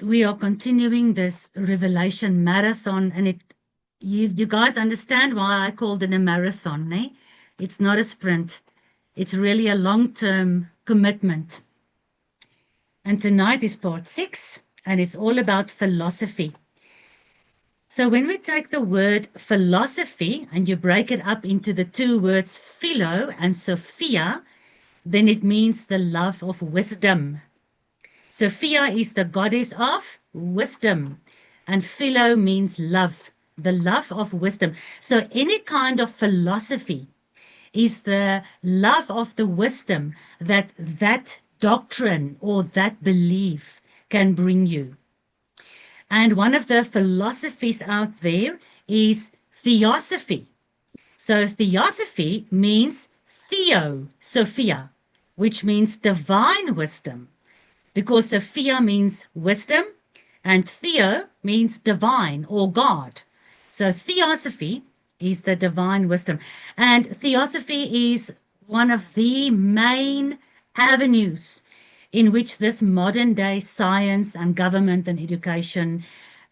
we are continuing this Revelation marathon, and you guys understand why I called it a marathon, eh? It's not a sprint. It's really a long-term commitment. And tonight is part 6, and it's all about philosophy. So when we take the word philosophy and you break it up into the two words philo and Sophia, then it means the love of wisdom. Sophia is the goddess of wisdom, and philo means love, the love of wisdom. So any kind of philosophy is the love of the wisdom that doctrine or that belief can bring you. And one of the philosophies out there is theosophy. So theosophy means theo, Sophia, which means divine wisdom, because Sophia means wisdom and theo means divine or God. So theosophy is the divine wisdom. And theosophy is one of the main avenues in which this modern day science and government and education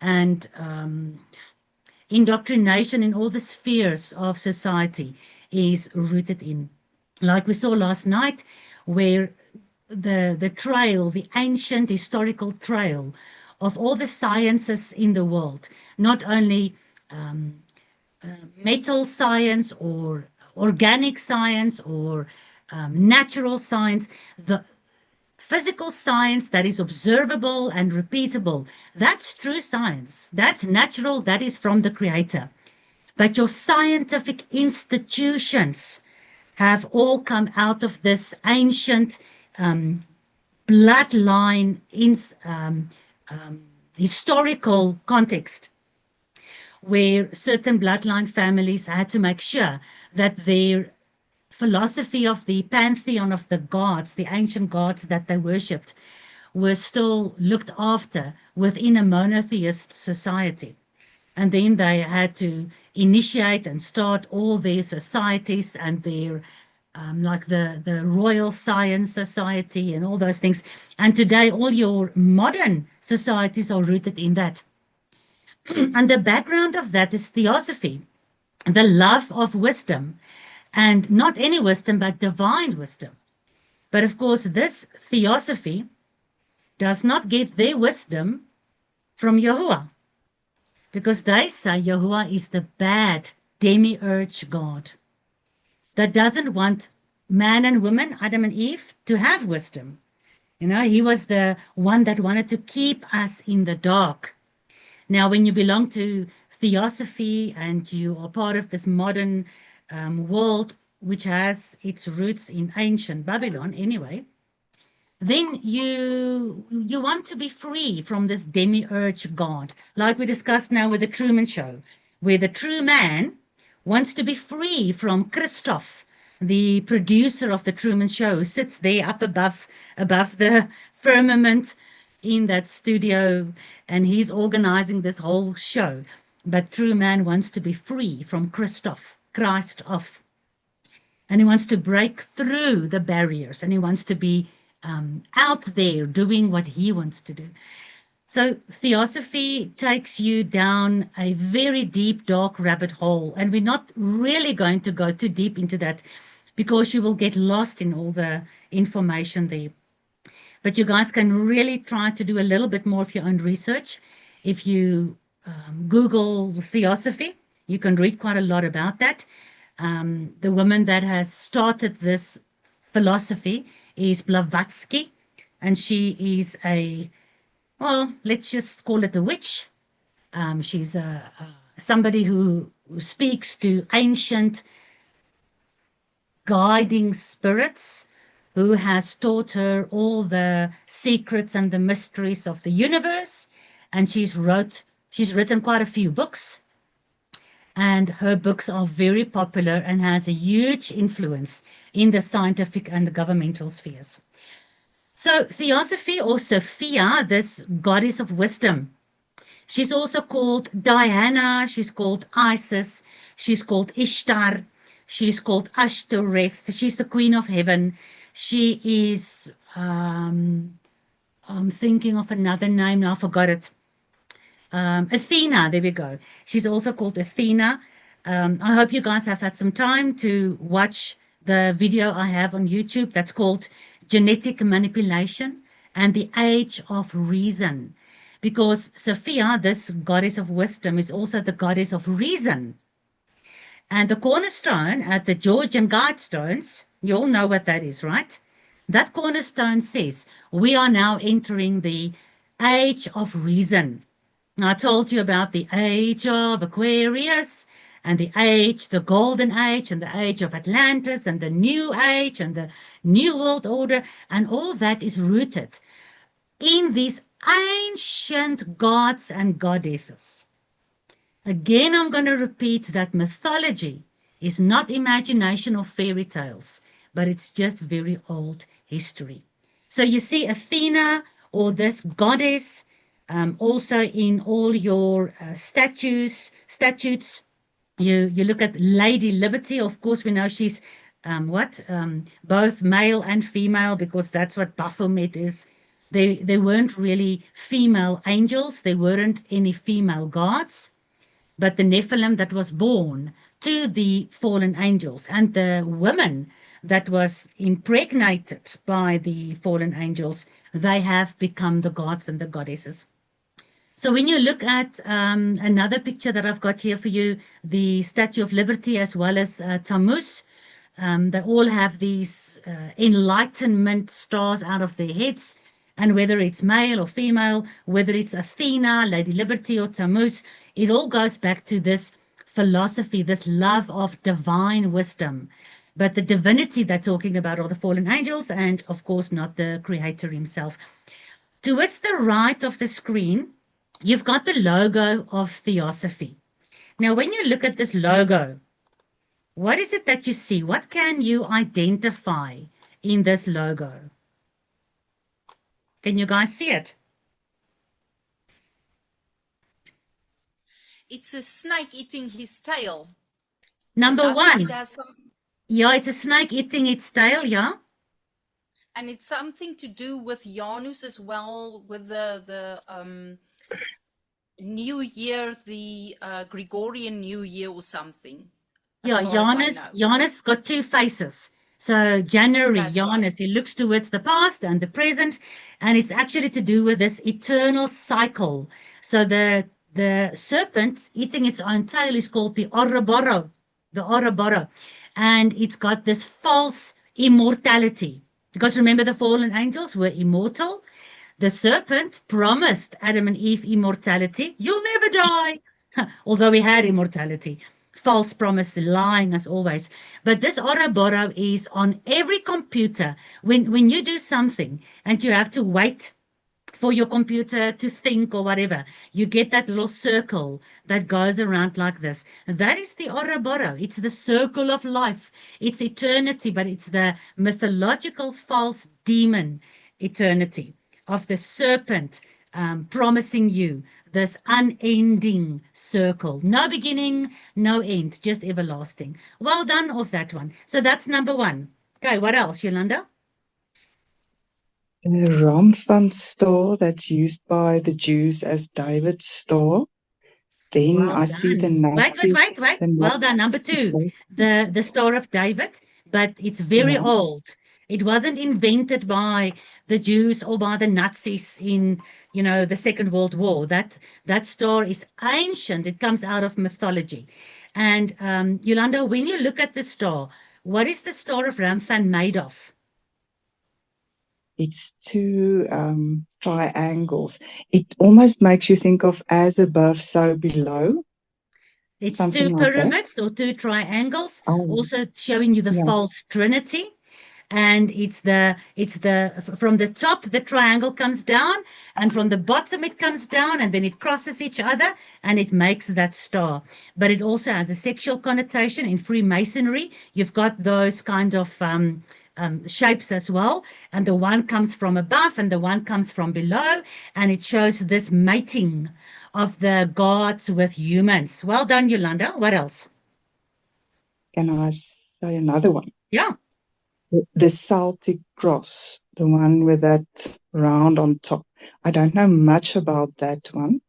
and indoctrination in all the spheres of society is rooted in. Like we saw last night, where the trail, the ancient historical trail of all the sciences in the world, not only metal science or organic science or natural science, the physical science that is observable and repeatable, that's true science. That's natural. That is from the creator. But your scientific institutions have all come out of this ancient bloodline in historical context, where certain bloodline families had to make sure that their philosophy of the pantheon of the gods, the ancient gods that they worshipped, were still looked after within a monotheist society. And then they had to initiate and start all their societies and their like the Royal Science Society and all those things. And today, all your modern societies are rooted in that. And the background of that is theosophy, the love of wisdom, and not any wisdom, but divine wisdom. But of course, this theosophy does not get their wisdom from Yahuwah, because they say Yahuwah is the bad demiurge God that doesn't want man and woman, Adam and Eve, to have wisdom. He was the one that wanted to keep us in the dark. Now, when you belong to theosophy and you are part of this modern world, which has its roots in ancient Babylon anyway, then you want to be free from this demiurge God, like we discussed now with the Truman Show, where the true man wants to be free from Christoph, the producer of the Truman Show, who sits there up above the firmament in that studio, and he's organizing this whole show. But true man wants to be free from Christ off. And he wants to break through the barriers, and he wants to be out there doing what he wants to do. So theosophy takes you down a very deep, dark rabbit hole. And we're not really going to go too deep into that because you will get lost in all the information there. But you guys can really try to do a little bit more of your own research. If you Google theosophy, you can read quite a lot about that. The woman that has started this philosophy is Blavatsky, and she is let's just call it a witch. She's somebody who speaks to ancient guiding spirits, who has taught her all the secrets and the mysteries of the universe. And she's written quite a few books. And her books are very popular and has a huge influence in the scientific and the governmental spheres. So theosophy, or Sophia, this goddess of wisdom, she's also called Diana, she's called Isis, she's called Ishtar, she's called Ashtoreth, she's the queen of heaven. She is I'm thinking of another name now, I forgot it. Athena, there we go. She's also called Athena. I hope you guys have had some time to watch the video I have on YouTube that's called Genetic Manipulation and the Age of Reason. Because Sophia, this goddess of wisdom, is also the goddess of reason. And the cornerstone at the Georgian Guidestones, you all know what that is, right? That cornerstone says we are now entering the age of reason. I told you about the age of Aquarius and the age, the golden age, and the age of Atlantis, and the new age, and the new world order, and all that is rooted in these ancient gods and goddesses. Again, I'm going to repeat that mythology is not imagination or fairy tales, but it's just very old history. So you see Athena or this goddess also in all your statutes. You look at Lady Liberty. Of course, we know she's both male and female, because that's what Baphomet is. They weren't really female angels. There weren't any female gods, but the Nephilim that was born to the fallen angels, and the women that was impregnated by the fallen angels, they have become the gods and the goddesses. So when you look at another picture that I've got here for you, the Statue of Liberty as well as Tammuz, they all have these enlightenment stars out of their heads. And whether it's male or female, whether it's Athena, Lady Liberty, or Tammuz, it all goes back to this philosophy, this love of divine wisdom. But the divinity they're talking about are the fallen angels, and of course, not the creator himself. Towards the right of the screen, you've got the logo of Theosophy. Now, when you look at this logo, what is it that you see? What can you identify in this logo? Can you guys see it? It's a snake eating his tail. Number one. It has some... Yeah, it's a snake eating its tail, yeah. And it's something to do with Janus as well, with the New Year, the Gregorian New Year or something. Yeah, Janus got two faces. So January, That's Janus, right. He looks towards the past and the present, and it's actually to do with this eternal cycle. So the serpent eating its own tail is called the Ouroboros, and it's got this false immortality. Because remember, the fallen angels were immortal. The serpent promised Adam and Eve immortality. You'll never die. Although we had immortality. False promise, lying as always. But this Ouroboros is on every computer. When you do something and you have to wait for your computer to think or whatever, you get that little circle that goes around like this. That is the Ouroboros. It's the circle of life. It's eternity, but it's the mythological false demon eternity of the serpent promising you this unending circle. No beginning, no end, just everlasting. Well done of that one. So that's number one. Okay, what else, Yolanda? The Ramfan star that's used by the Jews as David's star. Then well I see the wait. Well done. Number two, the Star of David, but it's very old. It wasn't invented by the Jews or by the Nazis in, the Second World War. That star is ancient. It comes out of mythology. And Yolanda, when you look at the star, what is the Star of Ramfan made of? It's two triangles. It almost makes you think of as above, so below. It's something two like pyramids or two triangles, Oh. also showing you the false trinity. And it's from the top the triangle comes down, and from the bottom it comes down, and then it crosses each other and it makes that star. But it also has a sexual connotation. In Freemasonry, you've got those kind of shapes as well, and the one comes from above and the one comes from below, and it shows this mating of the gods with humans. Well done, Yolanda. What else? Can I say another one? Yeah. The Celtic cross, the one with that round on top. I don't know much about that one.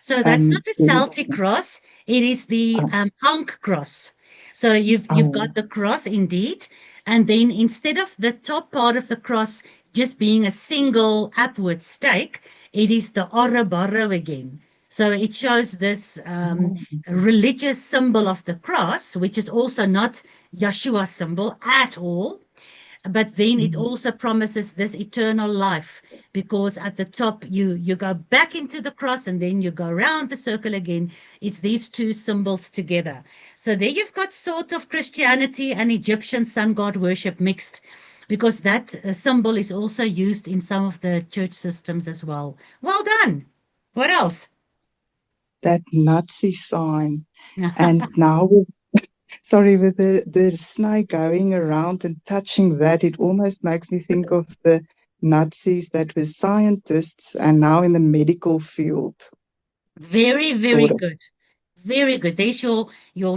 So that's not the So, Celtic cross, it is the Ankh cross. So you've got the cross indeed, and then instead of the top part of the cross just being a single upward stake, it is the Ouroboros again. So it shows this religious symbol of the cross, which is also not Yeshua's symbol at all. But then it also promises this eternal life, because at the top you go back into the cross and then you go around the circle again. It's these two symbols together. So there you've got sort of Christianity and Egyptian sun god worship mixed, because that symbol is also used in some of the church systems as well. Well done. What else? that Nazi sign. And now with the snake going around and touching that, it almost makes me think of the Nazis that were scientists and now in the medical field. Very, very Sort of. good. Very good. There's your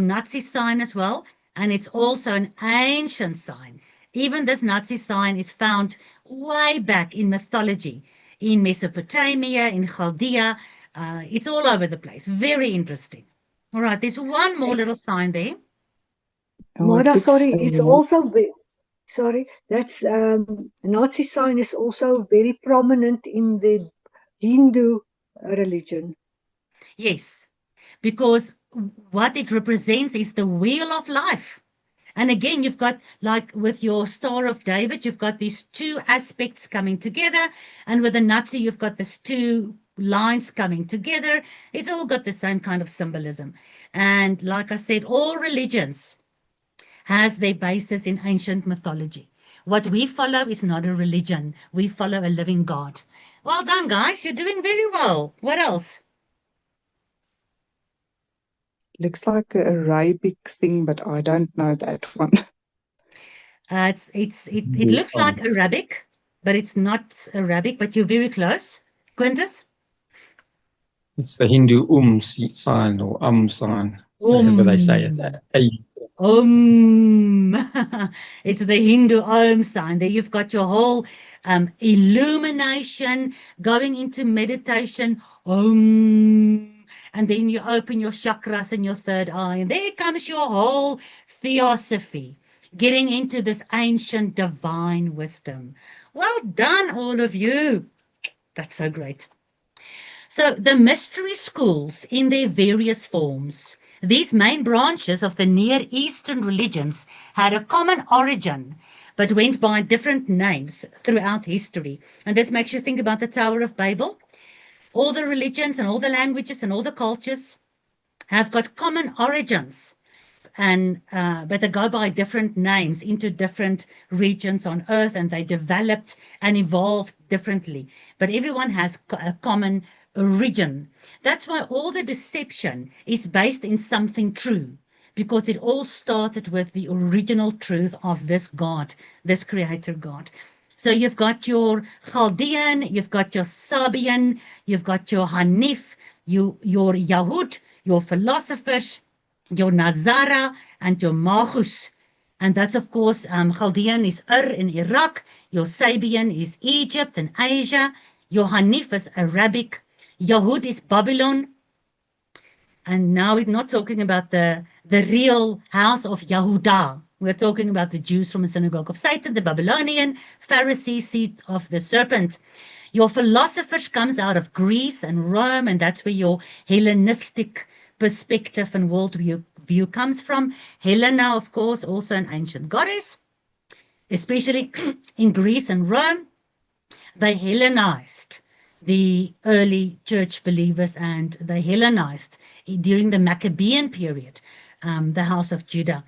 Nazi sign as well, and it's also an ancient sign. Even this Nazi sign is found way back in mythology, in Mesopotamia, in Chaldea. It's all over the place. Very interesting. All right, there's one more little sign there. Oh, it Mara, looks sorry, so it's nice. also sorry, that's Nazi sign is also very prominent in the Hindu religion. Yes, because what it represents is the wheel of life. And again, you've got, like with your Star of David, you've got these two aspects coming together. And with the Nazi, you've got these two lines coming together. It's all got the same kind of symbolism. And like I said, all religions has their basis in ancient mythology. What we follow is not a religion. We follow a living God. Well done, guys. You're doing very well. What else? Looks like an Arabic thing, but I don't know that one. It looks like Arabic, but it's not Arabic, but you're very close. Quintus? It's the Hindu sign or sign, whatever they say it. It's the Hindu Om sign. There you've got your whole illumination, going into meditation. Om. And then you open your chakras in your third eye, and there comes your whole theosophy, getting into this ancient divine wisdom. Well done, all of you. That's so great. So the mystery schools in their various forms, these main branches of the Near Eastern religions had a common origin, but went by different names throughout history. And this makes you think about the Tower of Babel. All the religions and all the languages and all the cultures have got common origins, and but they go by different names into different regions on earth, and they developed and evolved differently, but everyone has a common origin. That's why all the deception is based in something true, because it all started with the original truth of this God, this creator God. So you've got your Chaldean, you've got your Sabian, you've got your Hanif, your Yahud, your philosophers, your Nazara, and your Magus. And that's, of course, Chaldean is in Iraq, your Sabian is Egypt and Asia, your Hanif is Arabic, Yahud is Babylon. And now we're not talking about the real house of Yahudah. We're talking about the Jews from the synagogue of Satan, the Babylonian Pharisee seat of the serpent. Your philosophers comes out of Greece and Rome, and that's where your Hellenistic perspective and worldview comes from. Helena, of course, also an ancient goddess, especially in Greece and Rome. They Hellenized the early church believers, and they Hellenized during the Maccabean period, the house of Judah.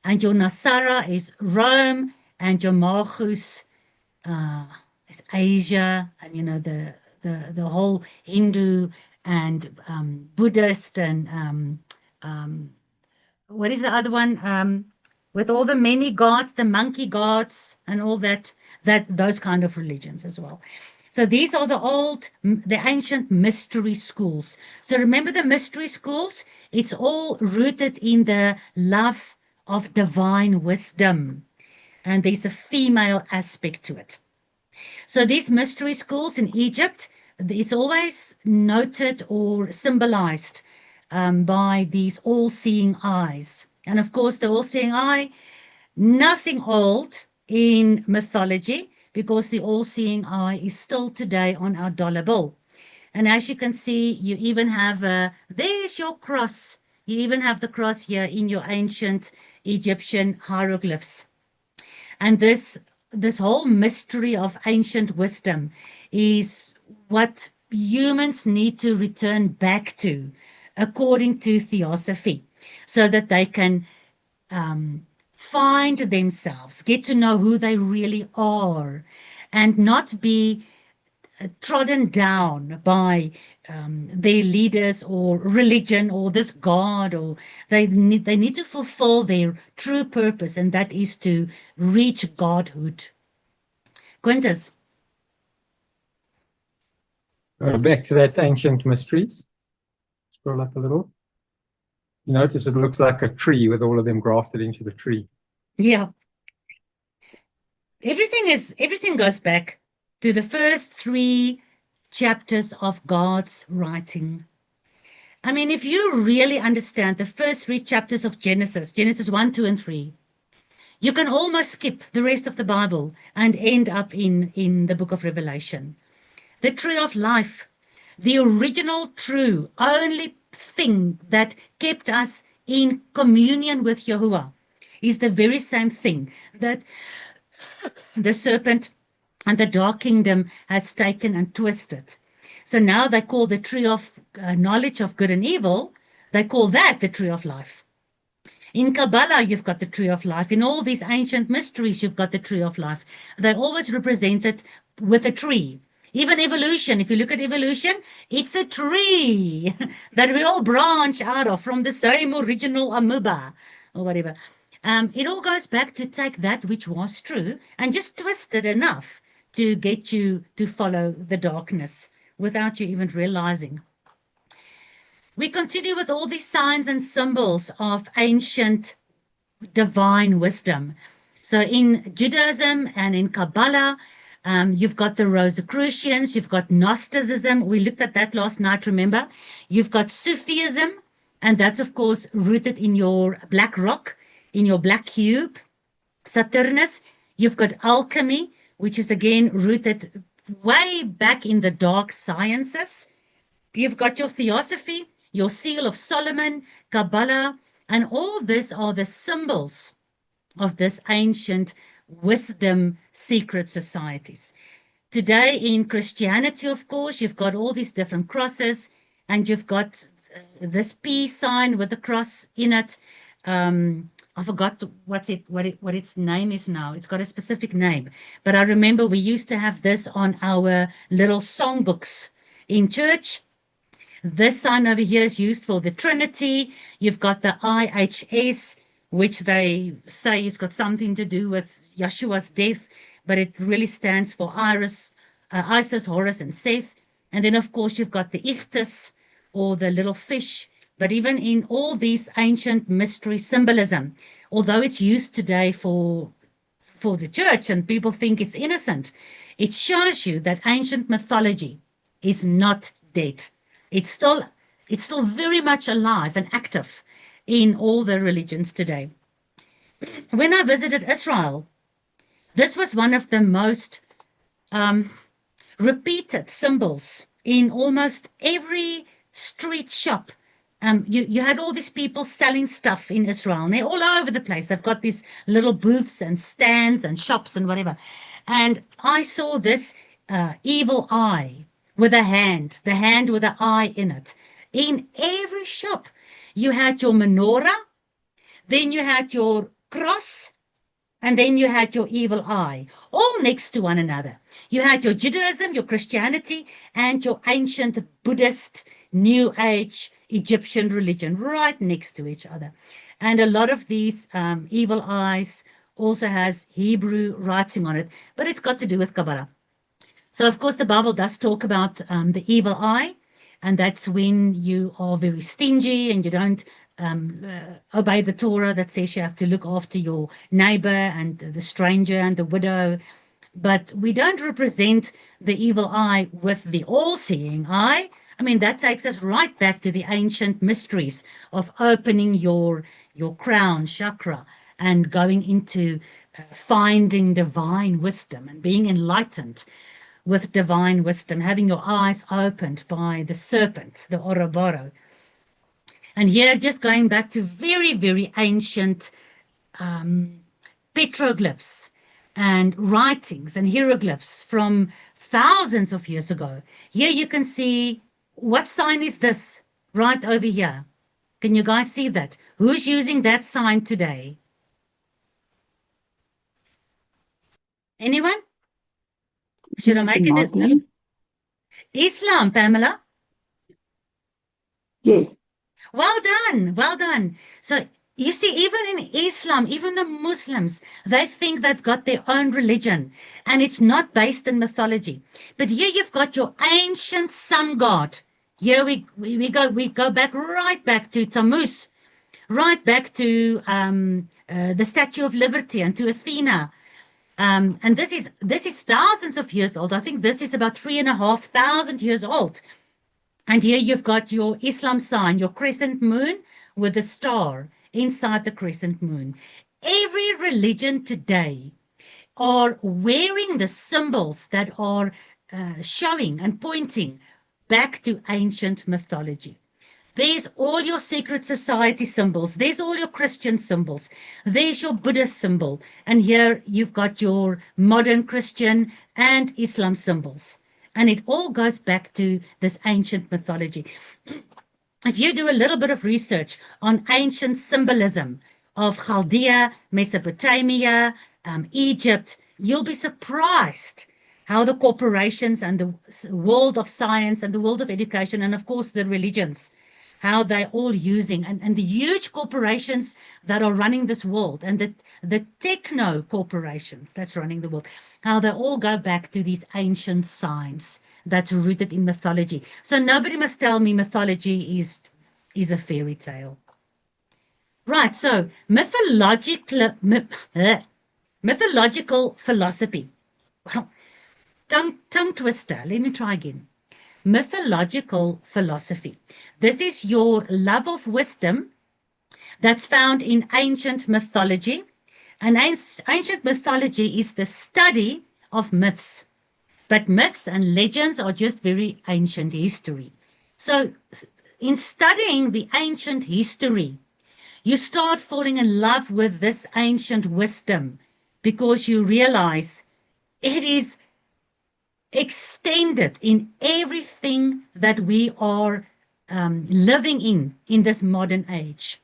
And your Nasara is Rome, and your Magus is Asia, and you know the whole Hindu and Buddhist and what is the other one? With all the many gods, the monkey gods, and all that those kind of religions as well. So these are the ancient mystery schools. So remember the mystery schools? It's all rooted in the love of divine wisdom. and there's a female aspect to it. So these mystery schools in Egypt, it's always noted or symbolized by these all-seeing eyes. And of course, the all-seeing eye, nothing old in mythology, because the all-seeing eye is still today on our dollar bill. And as you can see, you even have there's your cross. You even have the cross here in your ancient Egyptian hieroglyphs. And this whole mystery of ancient wisdom is what humans need to return back to, according to theosophy, so that they can find themselves, get to know who they really are, and not be trodden down by their leaders or religion or this God, or they need to fulfill their true purpose, and that is to reach godhood. Quintus. Back to that ancient mysteries. Scroll up a little. You notice it looks like a tree with all of them grafted into the tree. Yeah. Everything goes back to the first 3 chapters of God's writing. I mean, if you really understand the first 3 chapters of Genesis 1, 2, and 3, you can almost skip the rest of the Bible and end up in the book of Revelation. The tree of life, the original true, only thing that kept us in communion with Yahuwah, is the very same thing that the serpent and the dark kingdom has taken and twisted. So now they call the tree of knowledge of good and evil, they call that the tree of life. In Kabbalah, you've got the tree of life. In all these ancient mysteries, you've got the tree of life. They're always represented with a tree. Even evolution, if you look at evolution, it's a tree that we all branch out of from the same original amoeba or whatever. It all goes back to take that which was true and just twist it enough to get you to follow the darkness without you even realizing. We continue with all these signs and symbols of ancient divine wisdom. So in Judaism and in Kabbalah, you've got the Rosicrucians, you've got Gnosticism. We looked at that last night, remember? You've got Sufism, and that's, of course, rooted in your black rock, in your black cube, Saturnus. You've got alchemy, which is, again, rooted way back in the dark sciences. You've got your theosophy, your seal of Solomon, Kabbalah, and all this are the symbols of this ancient wisdom secret societies. Today in Christianity, of course, you've got all these different crosses, and you've got this peace sign with the cross in it. I forgot what its name is now. It's got a specific name, but I remember we used to have this on our little songbooks in church. This sign over here is used for the Trinity. You've got the IHS, which they say has got something to do with Yeshua's death, but it really stands for Isis, Horus, and Seth. And then, of course, you've got the Ichthys, or the little fish. But even in all these ancient mystery symbolism, although it's used today for the church and people think it's innocent, it shows you that ancient mythology is not dead. It's still very much alive and active in all the religions today. When I visited Israel, this was one of the most repeated symbols in almost every street shop. You had all these people selling stuff in Israel, and they're all over the place. They've got these little booths and stands and shops and whatever. And I saw this evil eye with a hand, the hand with an eye in it. In every shop, you had your menorah, then you had your cross, and then you had your evil eye, all next to one another. You had your Judaism, your Christianity, and your ancient Buddhist, New Age, Egyptian religion right next to each other. And a lot of these evil eyes also has Hebrew writing on it, but it's got to do with Kabbalah. So, of course, the Bible does talk about the evil eye. and that's when you are very stingy and you don't obey the Torah that says you have to look after your neighbor and the stranger and the widow. But we don't represent the evil eye with the all-seeing eye. I mean, that takes us right back to the ancient mysteries of opening your crown chakra and going into finding divine wisdom and being enlightened with divine wisdom, having your eyes opened by the serpent, the Ouroboros. And here, just going back to very, very ancient petroglyphs and writings and hieroglyphs from thousands of years ago. Here you can see, what sign is this right over here? Can you guys see that? Who's using that sign today? Anyone? Should I make it Muslim? Islam, Pamela? Yes. Well done, well done. So you see, even in Islam, even the Muslims, they think they've got their own religion, and it's not based in mythology. But here you've got your ancient sun god. Here we go back right back to Tammuz, right back to the Statue of Liberty and to Athena. And this is thousands of years old. I think this is about 3,500 years old. And here you've got your Islam sign, your crescent moon with a star inside the crescent moon. Every religion today are wearing the symbols that are showing and pointing back to ancient mythology. There's all your secret society symbols. There's all your Christian symbols. There's your Buddhist symbol. And here you've got your modern Christian and Islam symbols. And it all goes back to this ancient mythology. If you do a little bit of research on ancient symbolism of Chaldea, Mesopotamia, Egypt, you'll be surprised how the corporations and the world of science and the world of education, and of course the religions, how they're all using, and the huge corporations that are running this world, and the techno corporations that's running the world, how they all go back to these ancient signs that's rooted in mythology. So nobody must tell me mythology is a fairy tale. Right, so mythological philosophy. Well, tongue twister. Let me try again. Mythological philosophy. This is your love of wisdom that's found in ancient mythology. And ancient mythology is the study of myths. But myths and legends are just very ancient history. So in studying the ancient history, you start falling in love with this ancient wisdom because you realize it is extended in everything that we are living in this modern age.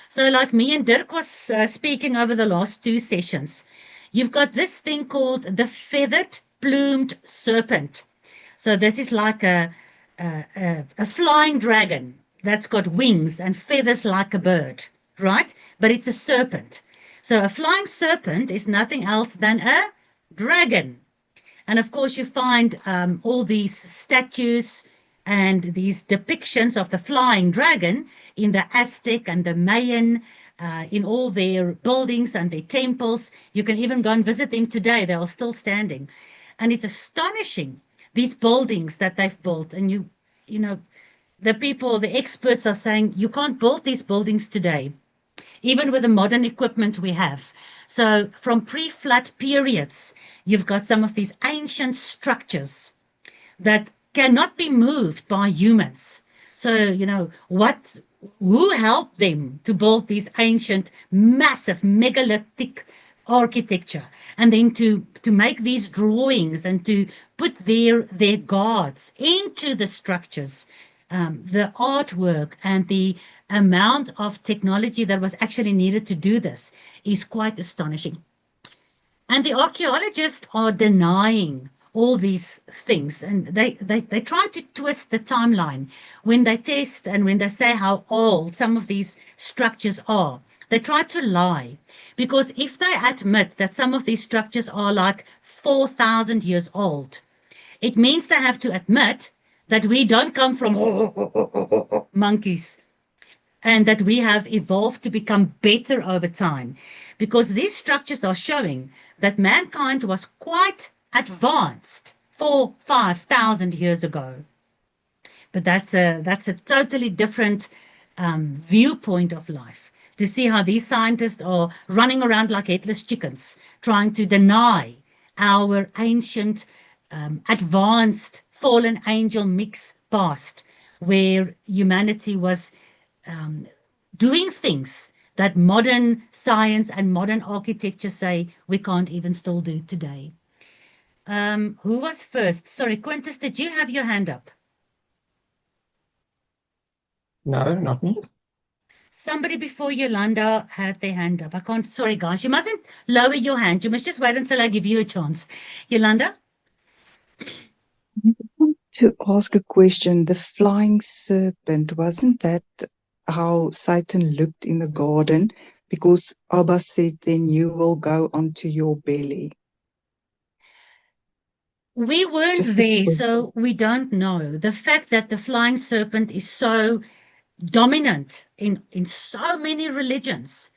So like me and Dirk was speaking over the last 2 sessions, you've got this thing called the feathered plumed serpent. So this is like a flying dragon that's got wings and feathers like a bird, right? But it's a serpent. So a flying serpent is nothing else than a dragon. And of course, you find all these statues and these depictions of the flying dragon in the Aztec and the Mayan, in all their buildings and their temples. You can even go and visit them today. They are still standing. And it's astonishing, these buildings that they've built. And you know, the people, the experts are saying, you can't build these buildings today, even with the modern equipment we have. So from pre-flood periods, you've got some of these ancient structures that cannot be moved by humans. So, you know, who helped them to build these ancient, massive, megalithic architecture, and then to make these drawings and to put their gods into the structures, the artwork and the amount of technology that was actually needed to do this is quite astonishing. And the archaeologists are denying all these things, and they try to twist the timeline when they test and when they say how old some of these structures are. They try to lie, because if they admit that some of these structures are like 4,000 years old, it means they have to admit that we don't come from monkeys, and that we have evolved to become better over time, because these structures are showing that mankind was quite advanced 4,000-5,000 years ago. But that's a totally different viewpoint of life, to see how these scientists are running around like headless chickens, trying to deny our ancient, advanced fallen angel mix past, where humanity was doing things that modern science and modern architecture say we can't even still do today. Who was first? Sorry, Quintus, did you have your hand up? No, not me. Somebody before Yolanda had their hand up. I can't, sorry guys, you mustn't lower your hand. You must just wait until I give you a chance. Yolanda? To ask a question, the flying serpent, wasn't that how Satan looked in the garden? Because Abba said, then you will go onto your belly. We Just weren't a there, question. so we don't know. The fact that the flying serpent is so dominant in so many religions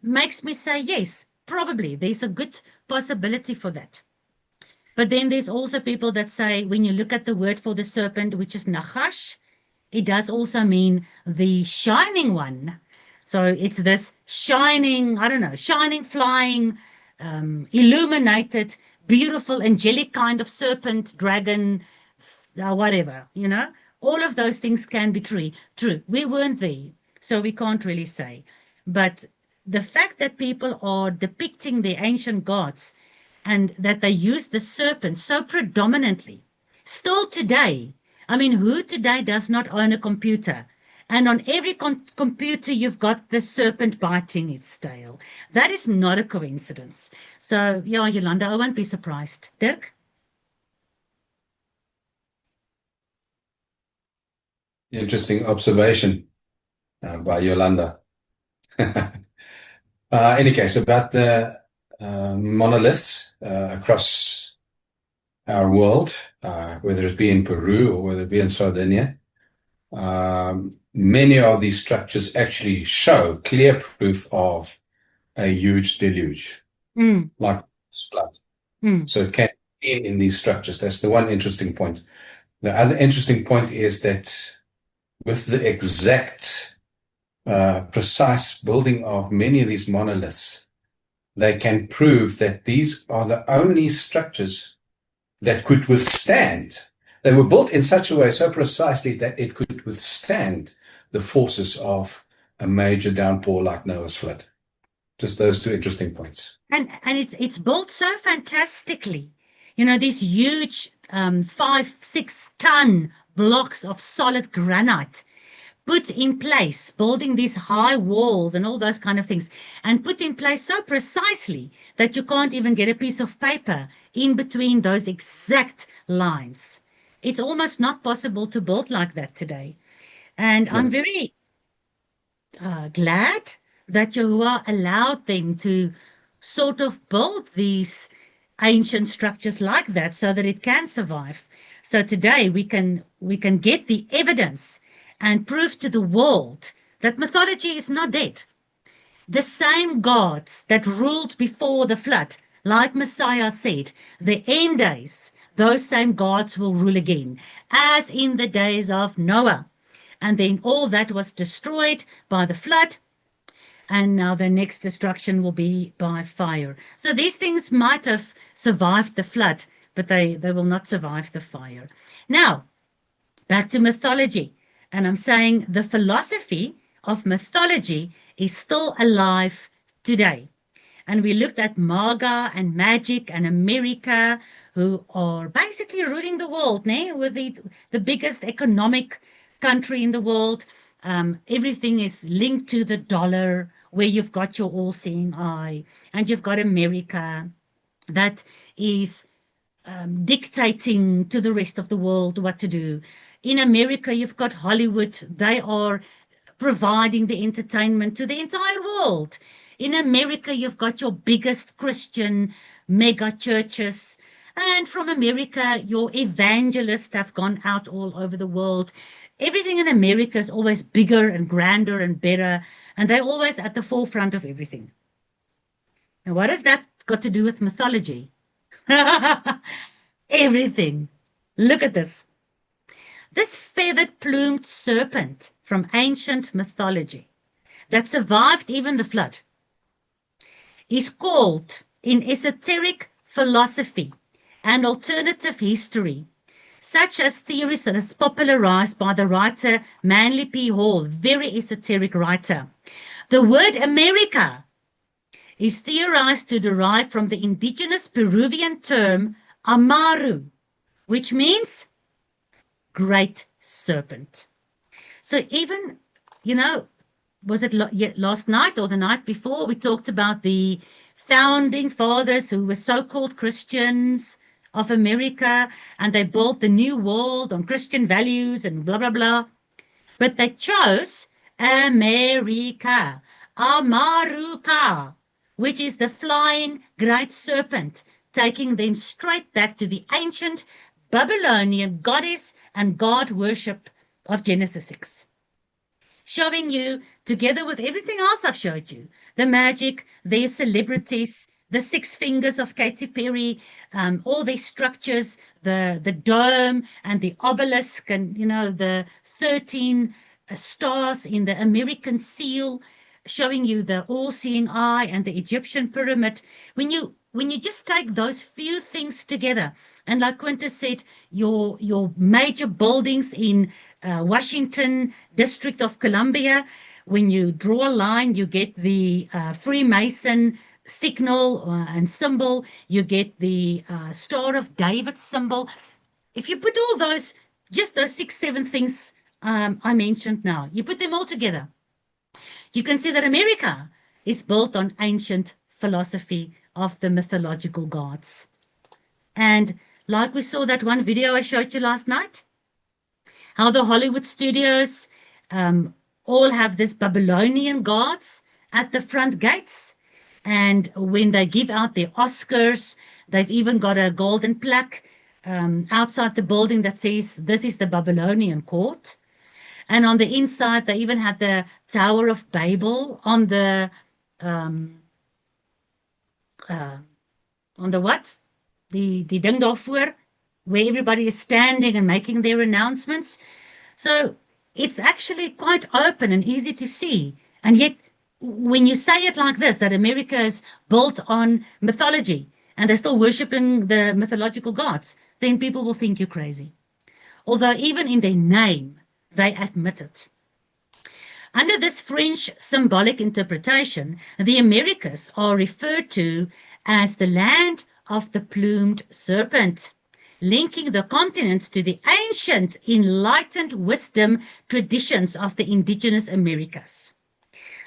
makes me say yes, probably there's a good possibility for that. But then there's also people that say, when you look at the word for the serpent, which is Nachash, it does also mean the shining one. So it's this shining, I don't know, shining, flying, illuminated, beautiful, angelic kind of serpent, dragon, whatever, you know. All of those things can be true. True. We weren't there, so we can't really say. But the fact that people are depicting the ancient gods and that they use the serpent so predominantly, still today. I mean, who today does not own a computer? And on every computer, you've got the serpent biting its tail. That is not a coincidence. So, yeah, Yolanda, I won't be surprised. Dirk? Interesting observation by Yolanda. Any case, about the monoliths across our world, whether it be in Peru or whether it be in Sardinia, many of these structures actually show clear proof of a huge deluge, like this flood. So it can be in these structures. That's the one interesting point. The other interesting point is that with the exact precise building of many of these monoliths, they can prove that these are the only structures that could withstand. They were built in such a way, so precisely, that it could withstand the forces of a major downpour like Noah's flood. Just those two interesting points. And it's built so fantastically. You know, these huge 5-6 ton blocks of solid granite put in place, building these high walls and all those kind of things, and put in place so precisely that you can't even get a piece of paper in between those exact lines. It's almost not possible to build like that today. And I'm very glad that Yahuwah allowed them to sort of build these ancient structures like that so that it can survive. So today we can get the evidence and prove to the world that mythology is not dead. The same gods that ruled before the flood, like Messiah said, the end days, those same gods will rule again, as in the days of Noah. And then all that was destroyed by the flood, and now the next destruction will be by fire. So these things might have survived the flood, but they will not survive the fire. Now, back to mythology. And I'm saying the philosophy of mythology is still alive today. And we looked at Maga and magic and America, who are basically ruling the world, with the biggest economic country in the world. Everything is linked to the dollar, where you've got your all-seeing eye, and you've got America that is dictating to the rest of the world what to do. In America, you've got Hollywood. They are providing the entertainment to the entire world. In America, you've got your biggest Christian mega churches. And from America, your evangelists have gone out all over the world. Everything in America is always bigger and grander and better, and they're always at the forefront of everything. And what has that got to do with mythology? Everything. Look at this. This feathered plumed serpent from ancient mythology that survived even the flood is called in esoteric philosophy and alternative history, such as theories that is popularized by the writer Manly P. Hall, very esoteric writer. The word America is theorized to derive from the indigenous Peruvian term Amaru, which means great serpent. So even, was it last night or the night before, we talked about the founding fathers who were so-called Christians of America, and they built the new world on Christian values and blah, blah, blah. But they chose America, Amaruka, which is the flying great serpent, taking them straight back to the ancient Babylonian goddess and god worship of Genesis 6. Showing you, together with everything else I've showed you, the magic, their celebrities, the 6 fingers of Katy Perry, all their structures, the dome and the obelisk, and the 13 stars in the American seal, showing you the all-seeing eye and the Egyptian pyramid. When you just take those few things together, and like Quintus said, your major buildings in Washington, District of Columbia, when you draw a line, you get the Freemason signal and symbol, you get the Star of David symbol. If you put all those, just those 6, 7 things I mentioned now, you put them all together, you can see that America is built on ancient philosophy of the mythological gods. And like we saw that one video I showed you last night, how the Hollywood studios all have this Babylonian gods at the front gates. And when they give out their Oscars, they've even got a golden plaque outside the building that says, "This is the Babylonian court." And on the inside, they even had the Tower of Babel on the what? Die ding daarvoor, where everybody is standing and making their announcements. So it's actually quite open and easy to see. And yet, when you say it like this, that America is built on mythology and they're still worshipping the mythological gods, then people will think you're crazy. Although even in their name, they admit it. Under this French symbolic interpretation, the Americas are referred to as the land of the plumed serpent, linking the continents to the ancient enlightened wisdom traditions of the indigenous Americas.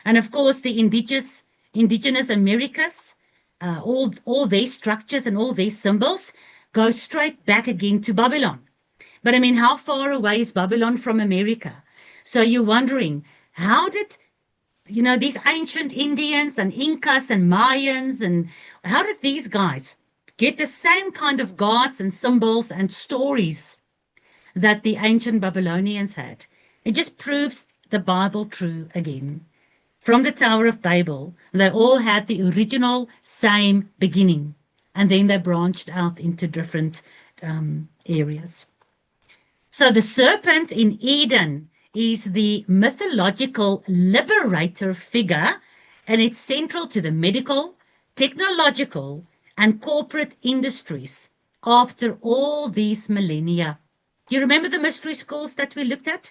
And of course, the indigenous Americas, all their structures and all their symbols go straight back again to Babylon. But I mean, how far away is Babylon from America? So you're wondering, how did, these ancient Indians and Incas and Mayans, and how did these guys get the same kind of gods and symbols and stories that the ancient Babylonians had? It just proves the Bible true again. From the Tower of Babel, they all had the original same beginning, and then they branched out into different areas. So the serpent in Eden is the mythological liberator figure, and it's central to the medical, technological, and corporate industries after all these millennia. You remember the mystery schools that we looked at?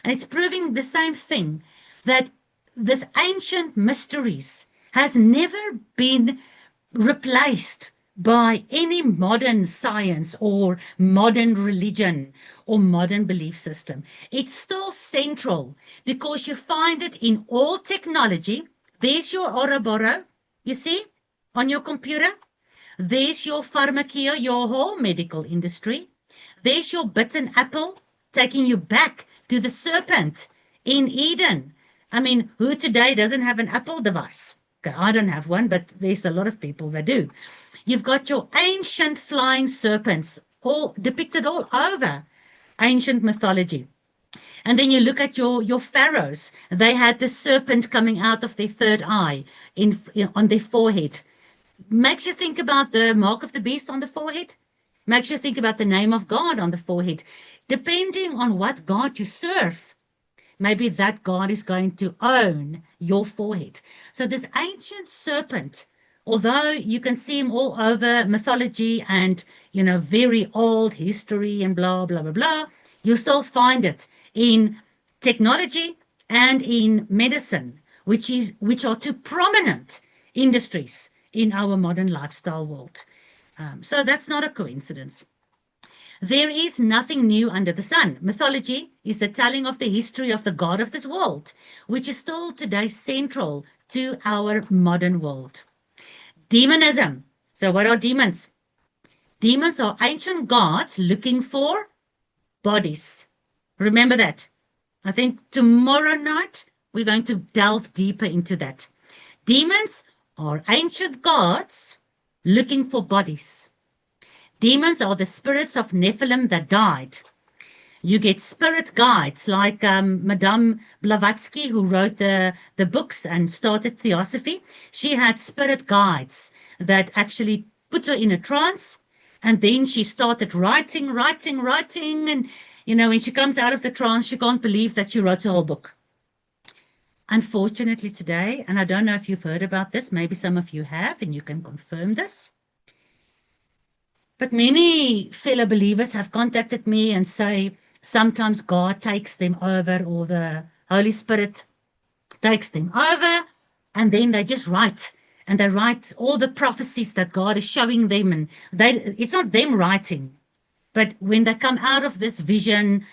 And it's proving the same thing, that this ancient mysteries has never been replaced by any modern science or modern religion or modern belief system. It's still central because you find it in all technology. There's your Ouroboros, you see, on your computer. There's your pharmacia, your whole medical industry. There's your bitten apple, taking you back to the serpent in Eden. I mean, who today doesn't have an Apple device? Okay, I don't have one, but there's a lot of people that do. You've got your ancient flying serpents, all depicted all over ancient mythology. And then you look at your pharaohs. They had the serpent coming out of their third eye on their forehead. Makes you think about the mark of the beast on the forehead. Makes you think about the name of God on the forehead. Depending on what God you serve, maybe that God is going to own your forehead. So this ancient serpent, although you can see him all over mythology and, very old history and blah, blah, blah, blah, you still find it in technology and in medicine, which are two prominent industries in our modern lifestyle world. So that's not a coincidence. There is nothing new under the sun. Mythology is the telling of the history of the God of this world, which is still today central to our modern world. Demonism. So what are demons? Demons are ancient gods looking for bodies. Remember that. I think tomorrow night we're going to delve deeper into that. Demons are ancient gods looking for bodies. Demons are the spirits of Nephilim that died. You get spirit guides like Madame Blavatsky, who wrote the books and started Theosophy. She had spirit guides that actually put her in a trance, and then she started writing. And, when she comes out of the trance, she can't believe that she wrote a whole book. Unfortunately today, and I don't know if you've heard about this, maybe some of you have, and you can confirm this, but many fellow believers have contacted me and say sometimes God takes them over, or the Holy Spirit takes them over, and then they just write. And they write all the prophecies that God is showing them. And it's not them writing, but when they come out of this vision,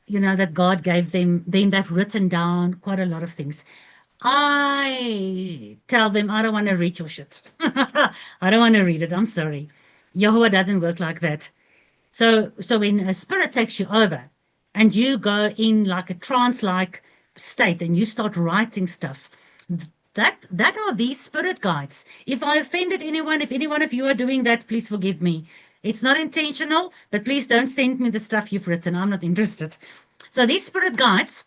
that God gave them, then they've written down quite a lot of things. I tell them, I don't want to read your shit. I don't want to read it. I'm sorry. Jehovah doesn't work like that. So when a spirit takes you over and you go in like a trance-like state and you start writing stuff, that are these spirit guides. If I offended anyone, if any one of you are doing that, please forgive me. It's not intentional, but please don't send me the stuff you've written. I'm not interested. So these spirit guides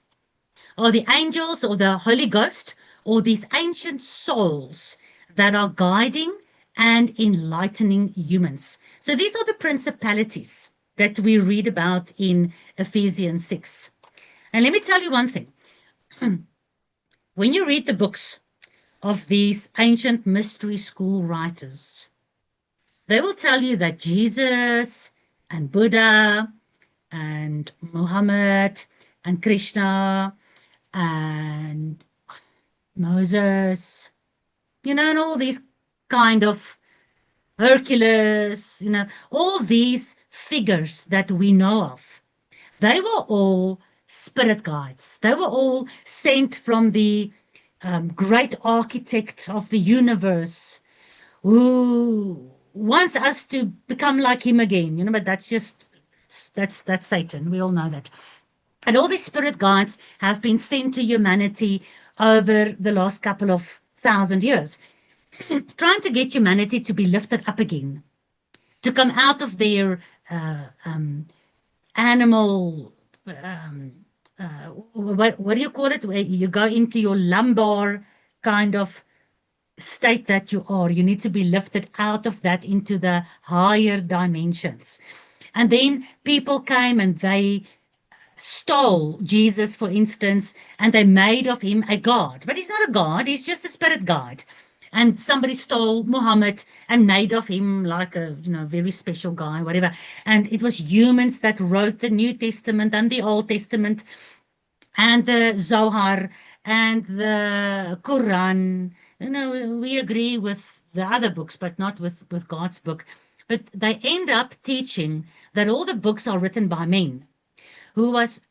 are the angels or the Holy Ghost or these ancient souls that are guiding and enlightening humans. So these are the principalities that we read about in Ephesians 6. And let me tell you one thing. When you read the books of these ancient mystery school writers, they will tell you that Jesus and Buddha and Muhammad and Krishna and Moses, and all these kind of Hercules, all these figures that we know of, they were all spirit guides. They were all sent from the great architect of the universe who wants us to become like him again, but that's Satan. We all know that. And all these spirit guides have been sent to humanity over the last couple of 1,000 years, trying to get humanity to be lifted up again, to come out of their animal, what do you call it? Where you go into your lumbar kind of state that you are. You need to be lifted out of that into the higher dimensions. And then people came and they stole Jesus, for instance, and they made of him a god. But he's not a god, he's just a spirit guide. And somebody stole Muhammad and made of him like a very special guy, whatever. And it was humans that wrote the New Testament and the Old Testament and the Zohar and the Quran. We agree with the other books, but not with God's book. But they end up teaching that all the books are written by men who was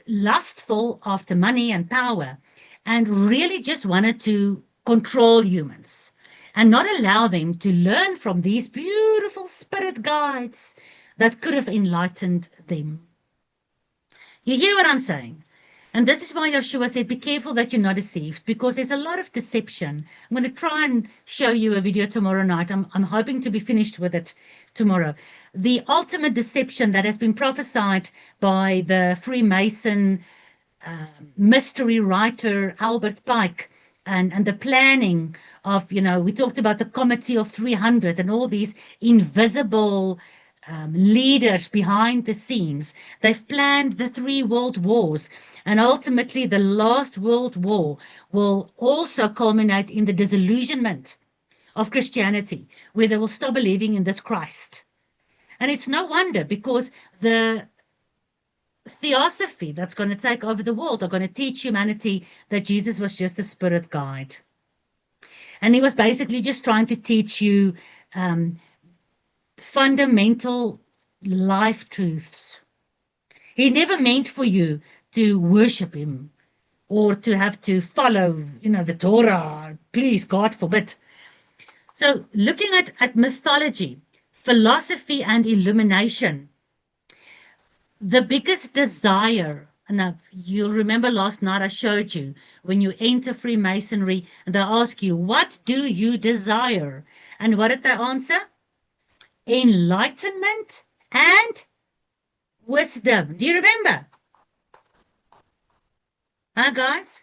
lustful after money and power and really just wanted to control humans and not allow them to learn from these beautiful spirit guides that could have enlightened them. You hear what I'm saying? And this is why Yeshua said, be careful that you're not deceived, because there's a lot of deception. I'm going to try and show you a video tomorrow night. I'm hoping to be finished with it tomorrow. The ultimate deception that has been prophesied by the Freemason mystery writer Albert Pike, and the planning of, we talked about the Committee of 300 and all these invisible leaders behind the scenes. They've planned the 3 world wars, and ultimately the last world war will also culminate in the disillusionment of Christianity, where they will stop believing in this Christ. And it's no wonder, because the theosophy that's going to take over the world are going to teach humanity that Jesus was just a spirit guide. And he was basically just trying to teach you fundamental life truths. He never meant for you to worship him or to have to follow, the Torah. Please, God forbid. So looking at mythology, philosophy, and illumination, the biggest desire, and you'll remember last night I showed you, when you enter Freemasonry, they ask you, what do you desire? And what did they answer? Enlightenment and wisdom. Do you remember? Huh, guys?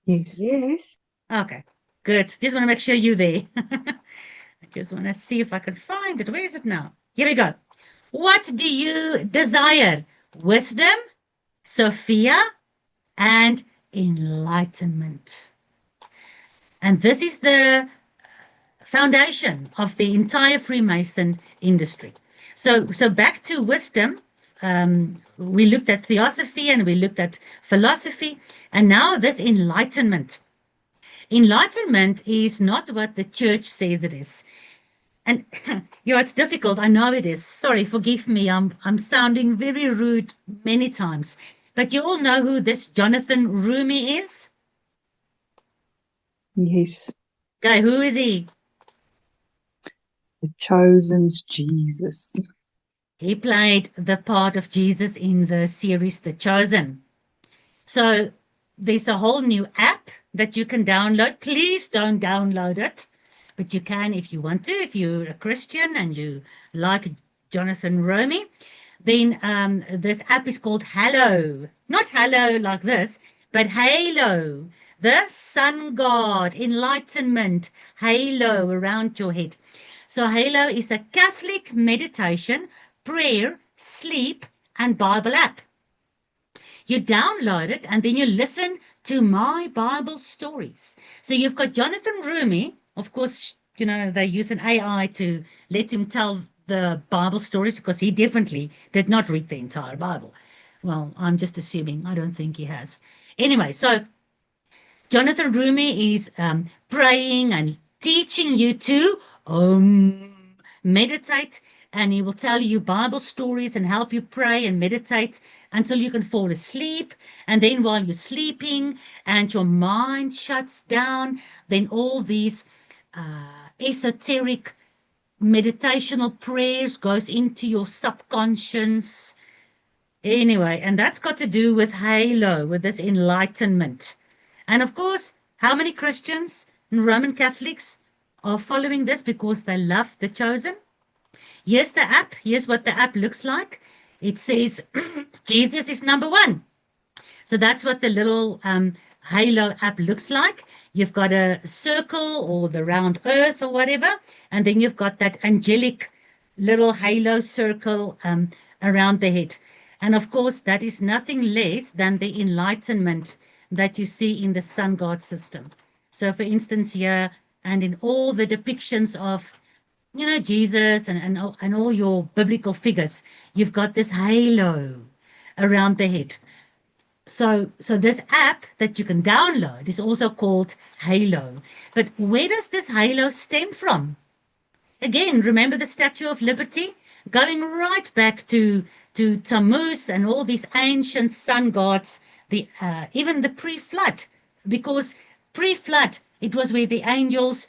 Yes. Yes. Okay, good. Just want to make sure you're there. I just want to see if I can find it. Where is it now? Here we go. What do you desire? Wisdom, Sophia, and enlightenment. And this is the foundation of the entire Freemason industry. So back to wisdom, we looked at theosophy and we looked at philosophy, and now this enlightenment. Enlightenment is not what the church says it is. And it's difficult. I know it is. Sorry, forgive me. I'm sounding very rude many times. But you all know who this Jonathan Rumi is? Yes. Okay, who is he? The chosen's Jesus. He played the part of Jesus in the series The Chosen. So there's a whole new app that you can download. Please don't download it, but you can if you want to. If you're a Christian and you like Jonathan Rumi, then this app is called Halo. Not Halo like this, but Halo. The sun god, enlightenment, halo around your head. So Halo is a Catholic meditation, prayer, sleep, and Bible app. You download it and then you listen to my Bible stories. So you've got Jonathan Rumi. Of course, they use an AI to let him tell the Bible stories, because he definitely did not read the entire Bible. Well, I'm just assuming. I don't think he has. Anyway, so Jonathan Rumi is praying and teaching you to meditate, and he will tell you Bible stories and help you pray and meditate until you can fall asleep. And then while you're sleeping and your mind shuts down, then all these esoteric meditational prayers goes into your subconscious. Anyway, and that's got to do with Halo, with this enlightenment. And of course, how many Christians and Roman Catholics are following this because they love The Chosen? Here's the app. Here's what the app looks like. It says Jesus is number 1. So that's what the little Halo app looks like. You've got a circle or the round earth or whatever, and then you've got that angelic little halo circle around the head. And of course, that is nothing less than the enlightenment that you see in the sun god system. So for instance, here and in all the depictions of Jesus and all your biblical figures, you've got this halo around the head. So this app that you can download is also called Halo. But where does this halo stem from? Again, remember the Statue of Liberty? Going right back to Tammuz and all these ancient sun gods, even the pre-flood, because pre-flood, it was where the angels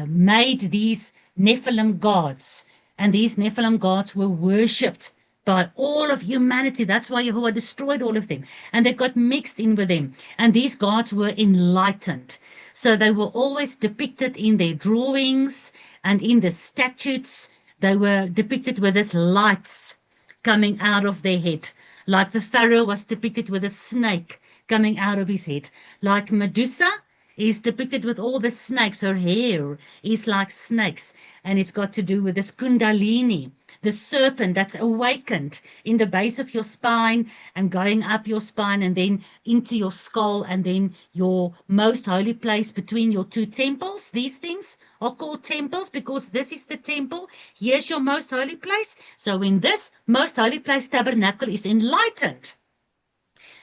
made these Nephilim gods, and these Nephilim gods were worshipped by all of humanity. That's why Jehovah destroyed all of them. And they got mixed in with them. And these gods were enlightened. So they were always depicted in their drawings and in the statutes. They were depicted with these lights coming out of their head. Like the Pharaoh was depicted with a snake coming out of his head. Like Medusa is depicted with all the snakes. Her hair is like snakes. And it's got to do with this Kundalini, the serpent that's awakened in the base of your spine and going up your spine and then into your skull and then your most holy place between your two temples. These things are called temples because this is the temple. Here's your most holy place. So when this most holy place tabernacle is enlightened,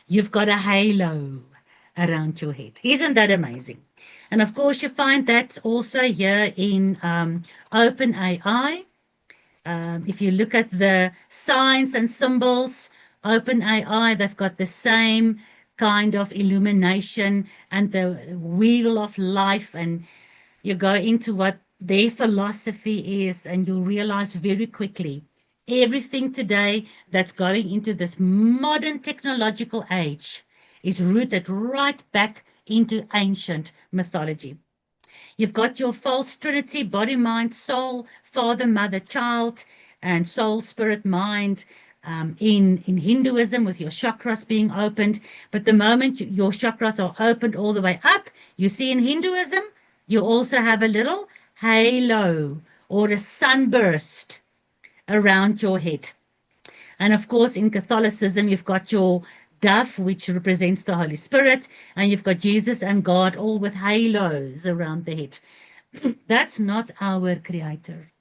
you've got a halo around your head. Isn't that amazing? And of course, you find that also here in OpenAI. If you look at the signs and symbols, OpenAI, they've got the same kind of illumination and the wheel of life. And you go into what their philosophy is, and you'll realize very quickly everything today that's going into this modern technological age is rooted right back into ancient mythology. You've got your false trinity, body, mind, soul, father, mother, child, and soul, spirit, mind in Hinduism with your chakras being opened. But the moment your chakras are opened all the way up, you see in Hinduism, you also have a little halo or a sunburst around your head. And of course, in Catholicism, you've got your dove, which represents the Holy Spirit, and you've got Jesus and God all with halos around the head. That's not our Creator.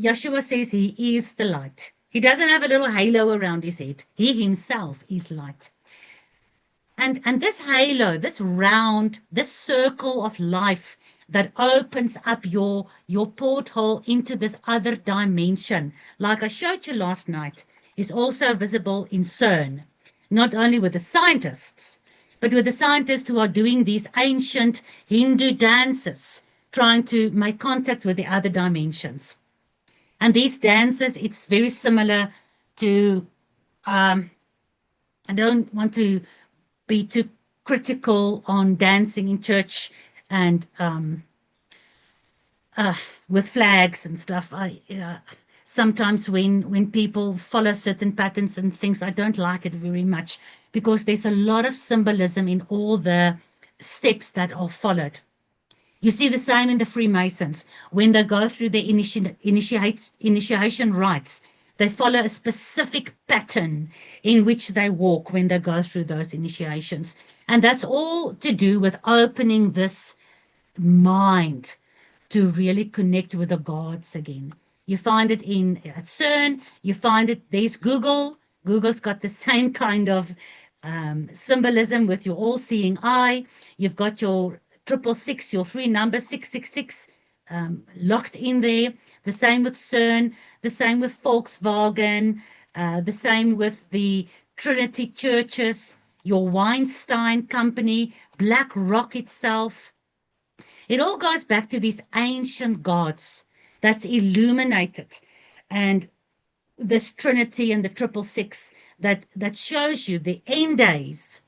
Yeshua says he is the light. He doesn't have a little halo around his head. He himself is light. And this halo, this round, this circle of life that opens up your porthole into this other dimension, like I showed you last night, is also visible in CERN, not only with the scientists, but with the scientists who are doing these ancient Hindu dances, trying to make contact with the other dimensions. And these dances, it's very similar to, I don't want to be too critical on dancing in church and with flags and stuff. Sometimes when people follow certain patterns and things, I don't like it very much because there's a lot of symbolism in all the steps that are followed. You see the same in the Freemasons. When they go through their initiation rites, they follow a specific pattern in which they walk when they go through those initiations. And that's all to do with opening this mind to really connect with the gods again. You find it at CERN, you find it, there's Google. Google's got the same kind of symbolism with your all-seeing eye. You've got your 666, your 3 number 666 locked in there. The same with CERN, the same with Volkswagen, the same with the Trinity churches, your Weinstein company, BlackRock itself. It all goes back to these ancient gods that's illuminated, and this Trinity and the 666 that shows you the end days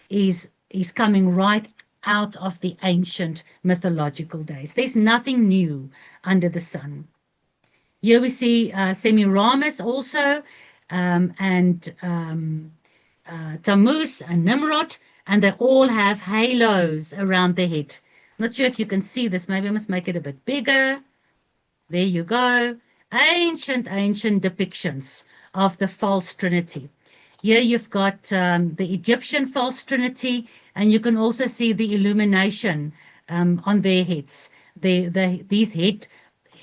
is coming right out of the ancient mythological days. There's nothing new under the sun. Here we see Semiramis also, and Tammuz and Nimrod, and they all have halos around their head. Not sure if you can see this. Maybe I must make it a bit bigger. There you go. Ancient depictions of the false trinity. Here you've got the Egyptian false trinity, and you can also see the illumination on their heads. These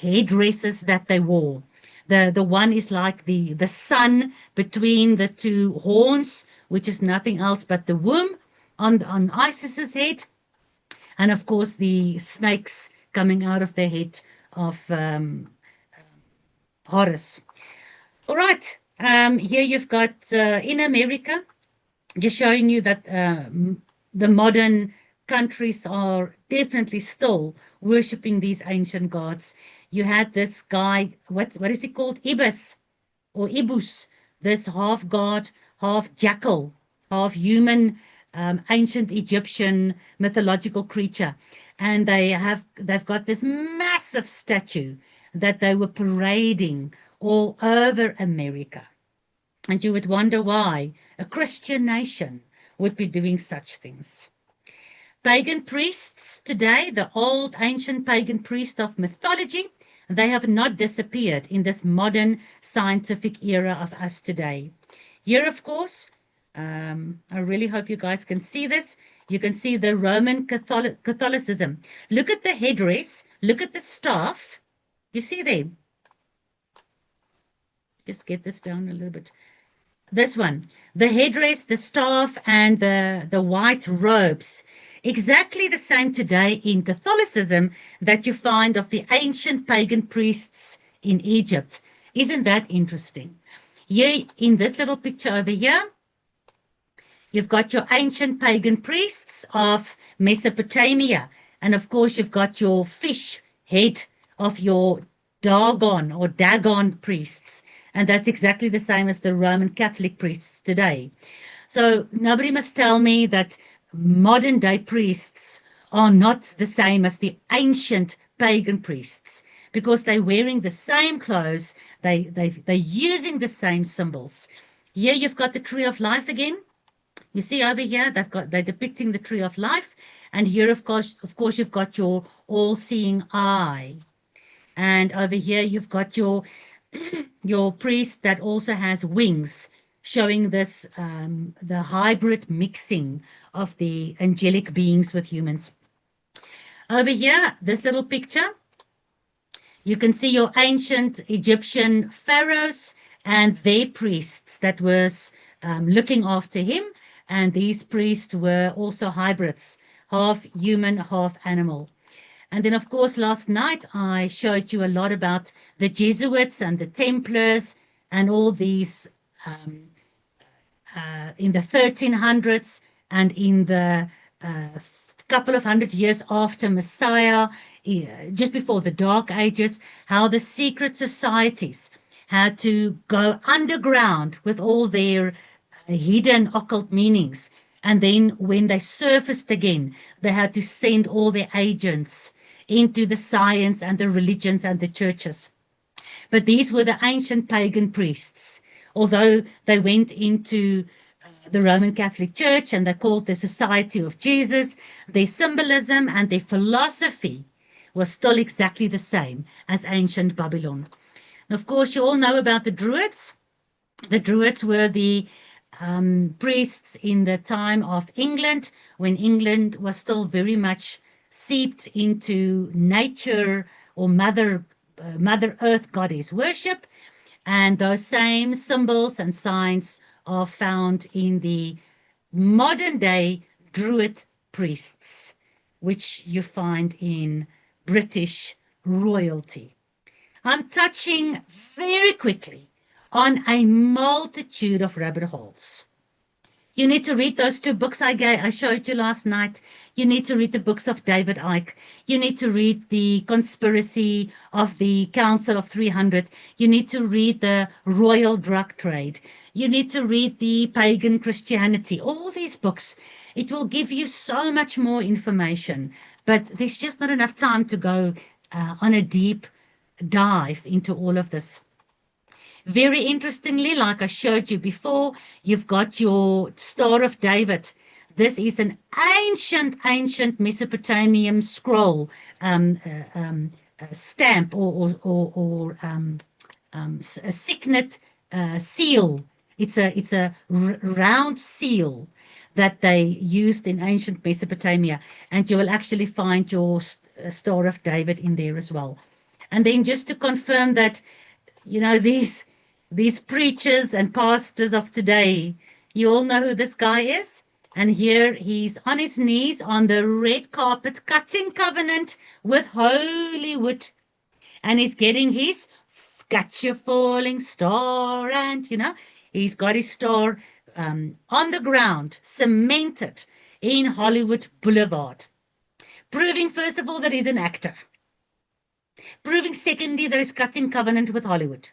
headdresses that they wore. The one is like the sun between the two horns, which is nothing else but the womb on Isis's head. And of course, the snakes coming out of the head of Horus. All right, here you've got in America, just showing you that the modern countries are definitely still worshipping these ancient gods. You had this guy, what is he called? Ibis. or Ibus, this half god, half jackal, half human, ancient Egyptian mythological creature. And they've got this massive statue that they were parading all over America. And you would wonder why a Christian nation would be doing such things. Pagan priests today, the old ancient pagan priests of mythology, they have not disappeared in this modern scientific era of us today. Here, of course, I really hope you guys can see this. You can see the Roman Catholicism. Look at the headdress. Look at the staff. You see them? Just get this down a little bit. This one, the headdress, the staff, and the white robes. Exactly the same today in Catholicism that you find of the ancient pagan priests in Egypt. Isn't that interesting? Here in this little picture over here, you've got your ancient pagan priests of Mesopotamia. And of course, you've got your fish head of your Dagon or Dagon priests. And that's exactly the same as the Roman Catholic priests today. So nobody must tell me that modern day priests are not the same as the ancient pagan priests, because they're wearing the same clothes, they're using the same symbols. Here you've got the tree of life again. You see over here, they're depicting the tree of life. And here, of course, you've got your all-seeing eye. And over here, you've got your priest that also has wings, showing this, the hybrid mixing of the angelic beings with humans. Over here, this little picture, you can see your ancient Egyptian pharaohs and their priests that was looking after him. And these priests were also hybrids, half human, half animal. And then, of course, last night I showed you a lot about the Jesuits and the Templars and all these in the 1300s and in the couple of hundred years after Messiah, just before the Dark Ages, how the secret societies had to go underground with all their hidden occult meanings. And then when they surfaced again, they had to send all their agents into the science and the religions and the churches. But these were the ancient pagan priests. Although they went into the Roman Catholic Church and they're called the Society of Jesus, their symbolism and their philosophy was still exactly the same as ancient Babylon. And of course, you all know about the Druids. The Druids were the priests in the time of England, when England was still very much seeped into nature or Mother Earth goddess worship. And those same symbols and signs are found in the modern day Druid priests, which you find in British royalty. I'm touching very quickly on a multitude of rabbit holes. You need to read those 2 books I showed you last night. You need to read the books of David Icke. You need to read the conspiracy of the Council of 300. You need to read the royal drug trade. You need to read the pagan Christianity. All these books, it will give you so much more information. But there's just not enough time to go on a deep dive into all of this. Very interestingly, like I showed you before, you've got your Star of David. This is an ancient Mesopotamian scroll, stamp or a signet seal. It's a round seal that they used in ancient Mesopotamia, and you will actually find your Star of David in there as well. And then just to confirm that, you know, these preachers and pastors of today, you all know who this guy is? And here he's on his knees on the red carpet, cutting covenant with Hollywood. And he's getting his got your falling star, and, you know, he's got his star on the ground, cemented in Hollywood Boulevard. Proving, first of all, that he's an actor. Proving, secondly, that he's cutting covenant with Hollywood.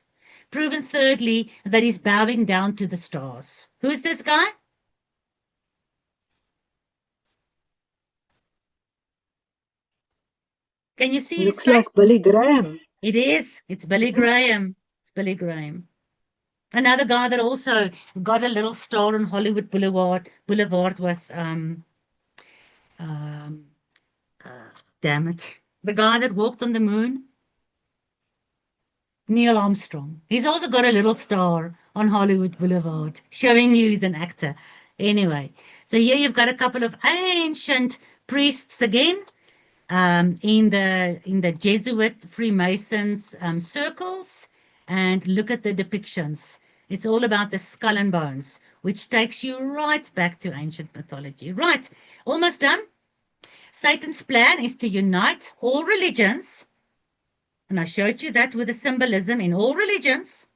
proven thirdly that he's bowing down to the stars. Who's this guy? Can you see his Looks face? like Billy Graham. It is. It's Billy Graham. It's Billy Graham. Another guy that also got a little star on Hollywood Boulevard was damn it, the guy that walked on the moon, Neil Armstrong. He's also got a little star on Hollywood Boulevard, showing you he's an actor. Anyway, so here you've got a couple of ancient priests again, in the Jesuit Freemasons circles, and look at the depictions. It's all about the skull and bones, which takes you right back to ancient mythology. Right, almost done. Satan's plan is to unite all religions, and I showed you that with the symbolism in all religions.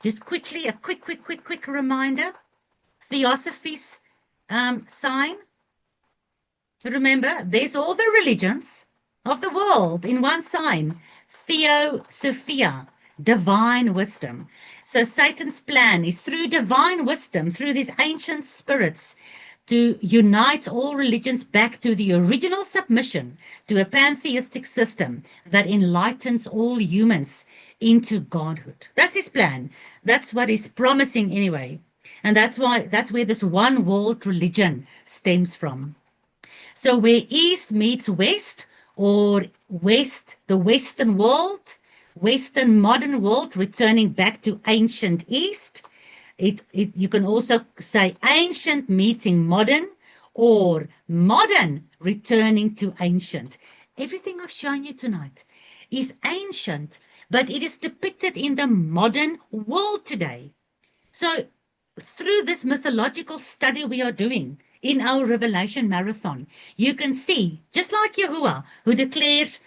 Just quickly, a quick reminder. Theosophy's sign. Remember, there's all the religions of the world in one sign. Theosophia, divine wisdom. So Satan's plan is through divine wisdom, through these ancient spirits, to unite all religions back to the original submission to a pantheistic system that enlightens all humans into godhood. That's his plan. That's what he's promising anyway. And that's where this one world religion stems from. So where East meets West, or West, the Western world, Western modern world returning back to ancient East, you can also say ancient meeting modern, or modern returning to ancient. Everything I've shown you tonight is ancient, but it is depicted in the modern world today. So through this mythological study we are doing in our Revelation Marathon, you can see, just like Yahuwah, who declares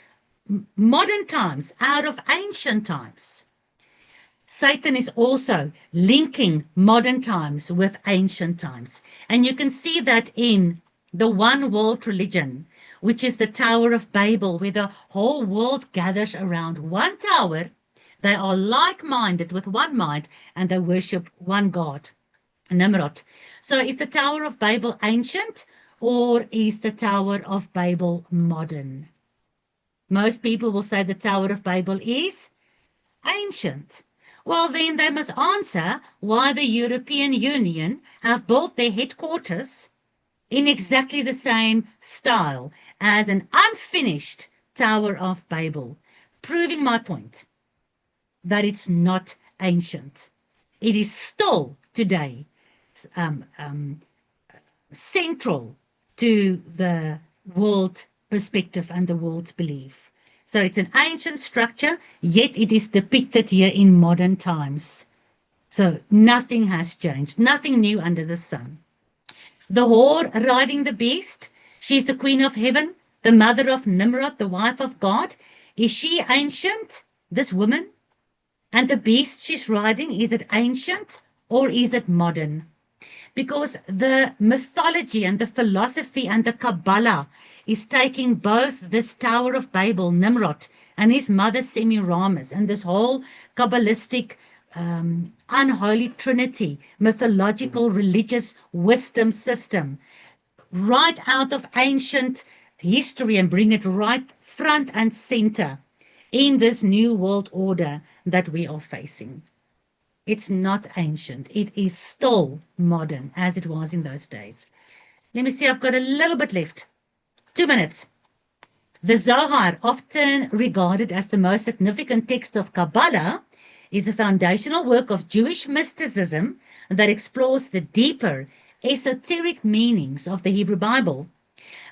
modern times out of ancient times, Satan is also linking modern times with ancient times. And you can see that in the one world religion, which is the Tower of Babel, where the whole world gathers around one tower. They are like-minded with one mind, and they worship one God, Nimrod. So is the Tower of Babel ancient, or is the Tower of Babel modern? Most people will say the Tower of Babel is ancient. Well, then they must answer why the European Union have built their headquarters in exactly the same style as an unfinished Tower of Babel, proving my point that it's not ancient. It is still today central to the world perspective and the world belief. So it's an ancient structure, yet it is depicted here in modern times. So nothing has changed, nothing new under the sun. The whore riding the beast, she's the queen of heaven, the mother of Nimrod, the wife of God. Is she ancient, this woman? And the beast she's riding, is it ancient or is it modern? Because the mythology and the philosophy and the Kabbalah is taking both this Tower of Babel, Nimrod, and his mother Semiramis, and this whole Kabbalistic unholy trinity, mythological religious wisdom system, right out of ancient history and bring it right front and center in this new world order that we are facing. It's not ancient. It is still modern as it was in those days. Let me see, I've got a little bit left. 2 minutes. The Zohar, often regarded as the most significant text of Kabbalah, is a foundational work of Jewish mysticism that explores the deeper, esoteric meanings of the Hebrew Bible.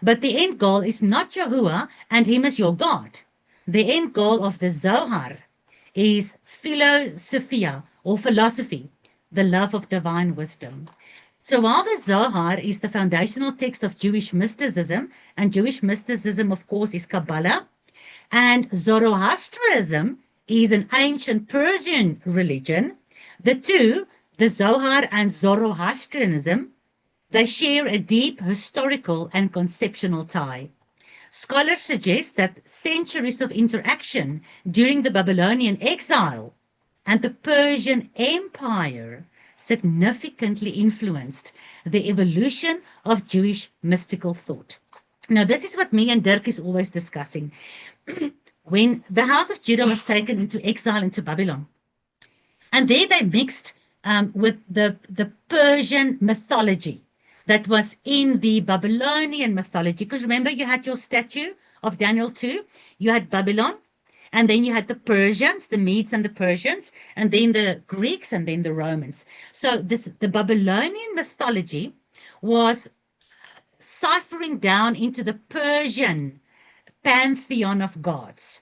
But the end goal is not Yahuwah and him as your God. The end goal of the Zohar is philosophia, or philosophy, the love of divine wisdom. So while the Zohar is the foundational text of Jewish mysticism, and Jewish mysticism, of course, is Kabbalah, and Zoroastrianism is an ancient Persian religion, the two, the Zohar and Zoroastrianism, they share a deep historical and conceptual tie. Scholars suggest that centuries of interaction during the Babylonian exile and the Persian Empire significantly influenced the evolution of Jewish mystical thought. Now, this is what me and Dirk is always discussing. When the house of Judah was taken into exile into Babylon, and there they mixed with the Persian mythology that was in the Babylonian mythology. Because remember, you had your statue of Daniel 2, you had Babylon, and then you had the Persians, the Medes and the Persians, and then the Greeks, and then the Romans. So the Babylonian mythology was ciphering down into the Persian pantheon of gods.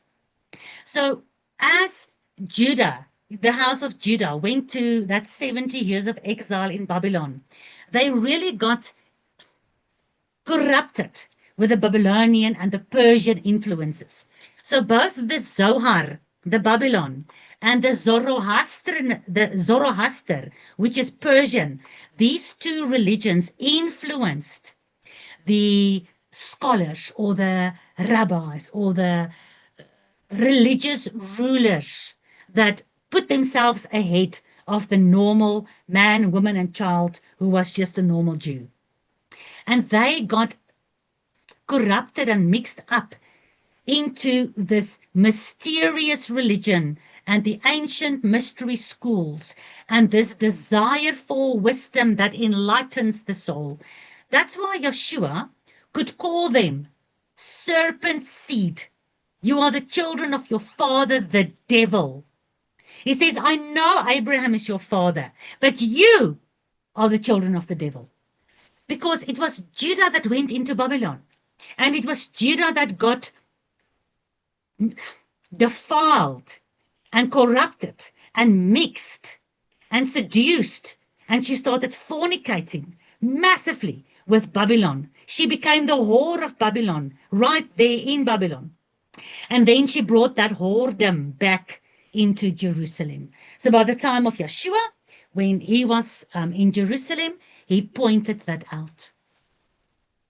So as Judah, the house of Judah, went to that 70 years of exile in Babylon, they really got corrupted with the Babylonian and the Persian influences. So both the Zohar, the Babylon, and the Zoroaster, which is Persian, these two religions influenced the scholars or the rabbis or the religious rulers that put themselves ahead of the normal man, woman, and child who was just a normal Jew. And they got corrupted and mixed up into this mysterious religion and the ancient mystery schools and this desire for wisdom that enlightens the soul. That's why Yeshua could call them serpent seed. You are the children of your father, the devil. He says, I know Abraham is your father, but you are the children of the devil. Because it was Judah that went into Babylon. And it was Judah that got defiled and corrupted and mixed and seduced. And she started fornicating massively with Babylon. She became the whore of Babylon, right there in Babylon. And then she brought that whoredom back into Jerusalem. So by the time of Yeshua, when he was in Jerusalem, he pointed that out.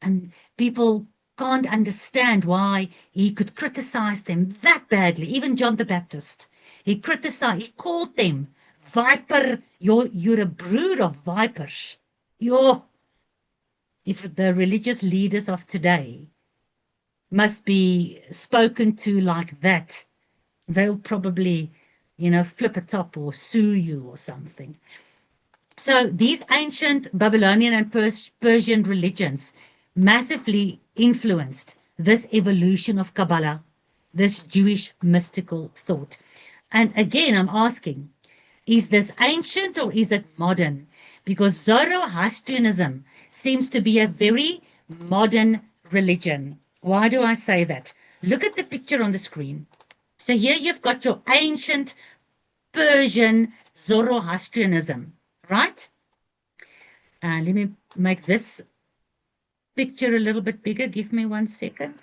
And people can't understand why he could criticize them that badly. Even John the Baptist, he called them viper. You're a brood of vipers. If the religious leaders of today must be spoken to like that, they'll probably, flip a top or sue you or something. So these ancient Babylonian and Persian religions massively influenced this evolution of Kabbalah, this Jewish mystical thought. And again, I'm asking, is this ancient or is it modern? Because Zoroastrianism seems to be a very modern religion. Why do I say that? Look at the picture on the screen. So here you've got your ancient Persian Zoroastrianism, right? Let me make this picture a little bit bigger. Give me 1 second.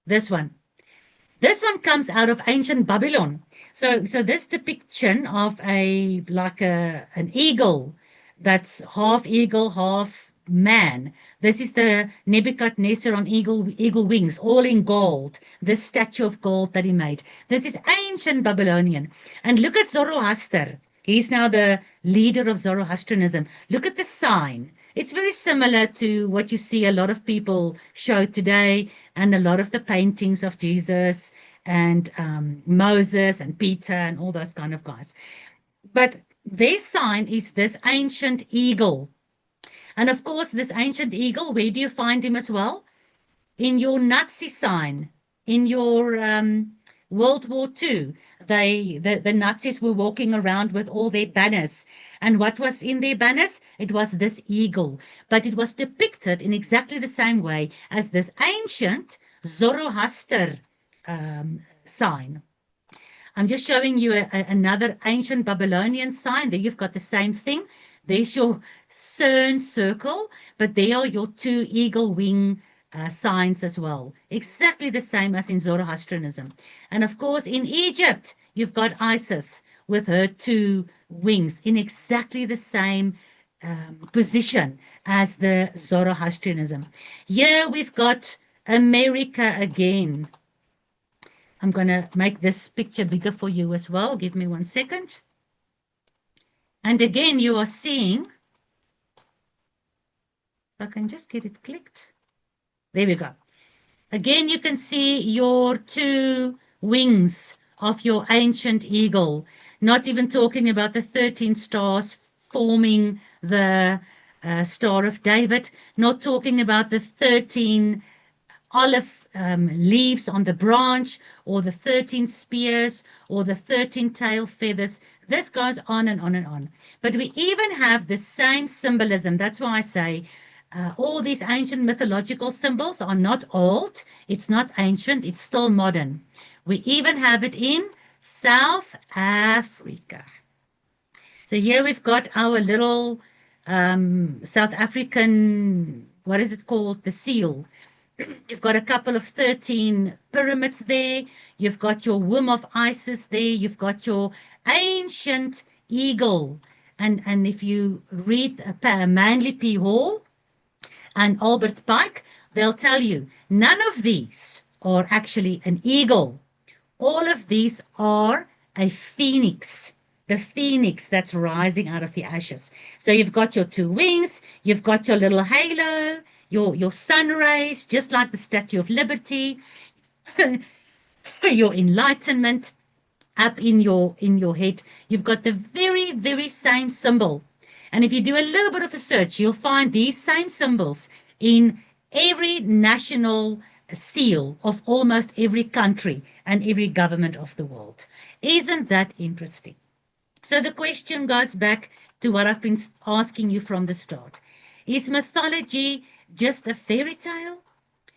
This one. This one comes out of ancient Babylon. So this depiction of an eagle that's half eagle, half man. This is the Nebuchadnezzar on eagle wings, all in gold. This statue of gold that he made. This is ancient Babylonian. And look at Zoroaster. He's now the leader of Zoroastrianism. Look at the sign. It's very similar to what you see a lot of people show today, and a lot of the paintings of Jesus and Moses and Peter and all those kind of guys. But their sign is this ancient eagle. And of course, this ancient eagle, where do you find him as well? In your Nazi sign, in your World War II. The Nazis were walking around with all their banners. And what was in their banners? It was this eagle. But it was depicted in exactly the same way as this ancient Zoroaster sign. I'm just showing you another ancient Babylonian sign. There you've got the same thing. There's your CERN circle, but there are your two eagle wing signs as well. Exactly the same as in Zoroastrianism. And of course, in Egypt, you've got Isis with her two wings in exactly the same position as the Zoroastrianism. Here we've got America again. I'm going to make this picture bigger for you as well. Give me 1 second. And again, you are seeing, if I can just get it clicked. There we go. Again, you can see your 2 wings of your ancient eagle, not even talking about the 13 stars forming the Star of David, not talking about the 13 olive leaves on the branch, or the 13 spears, or the 13 tail feathers. This goes on and on and on. But we even have the same symbolism. That's why I say all these ancient mythological symbols are not old. It's not ancient. It's still modern. We even have it in South Africa. So here we've got our little South African, what is it called? The seal. You've got a couple of 13 pyramids there. You've got your womb of Isis there. You've got your ancient eagle. And if you read Manly P. Hall and Albert Pike, they'll tell you none of these are actually an eagle. All of these are a phoenix, the phoenix that's rising out of the ashes. So you've got your 2 wings, you've got your little halo, your sun rays, just like the Statue of Liberty, your enlightenment up in your head. You've got the very, very same symbol. And if you do a little bit of a search, you'll find these same symbols in every national seal of almost every country and every government of the world. Isn't that interesting? So the question goes back to what I've been asking you from the start. Is mythology just a fairy tale?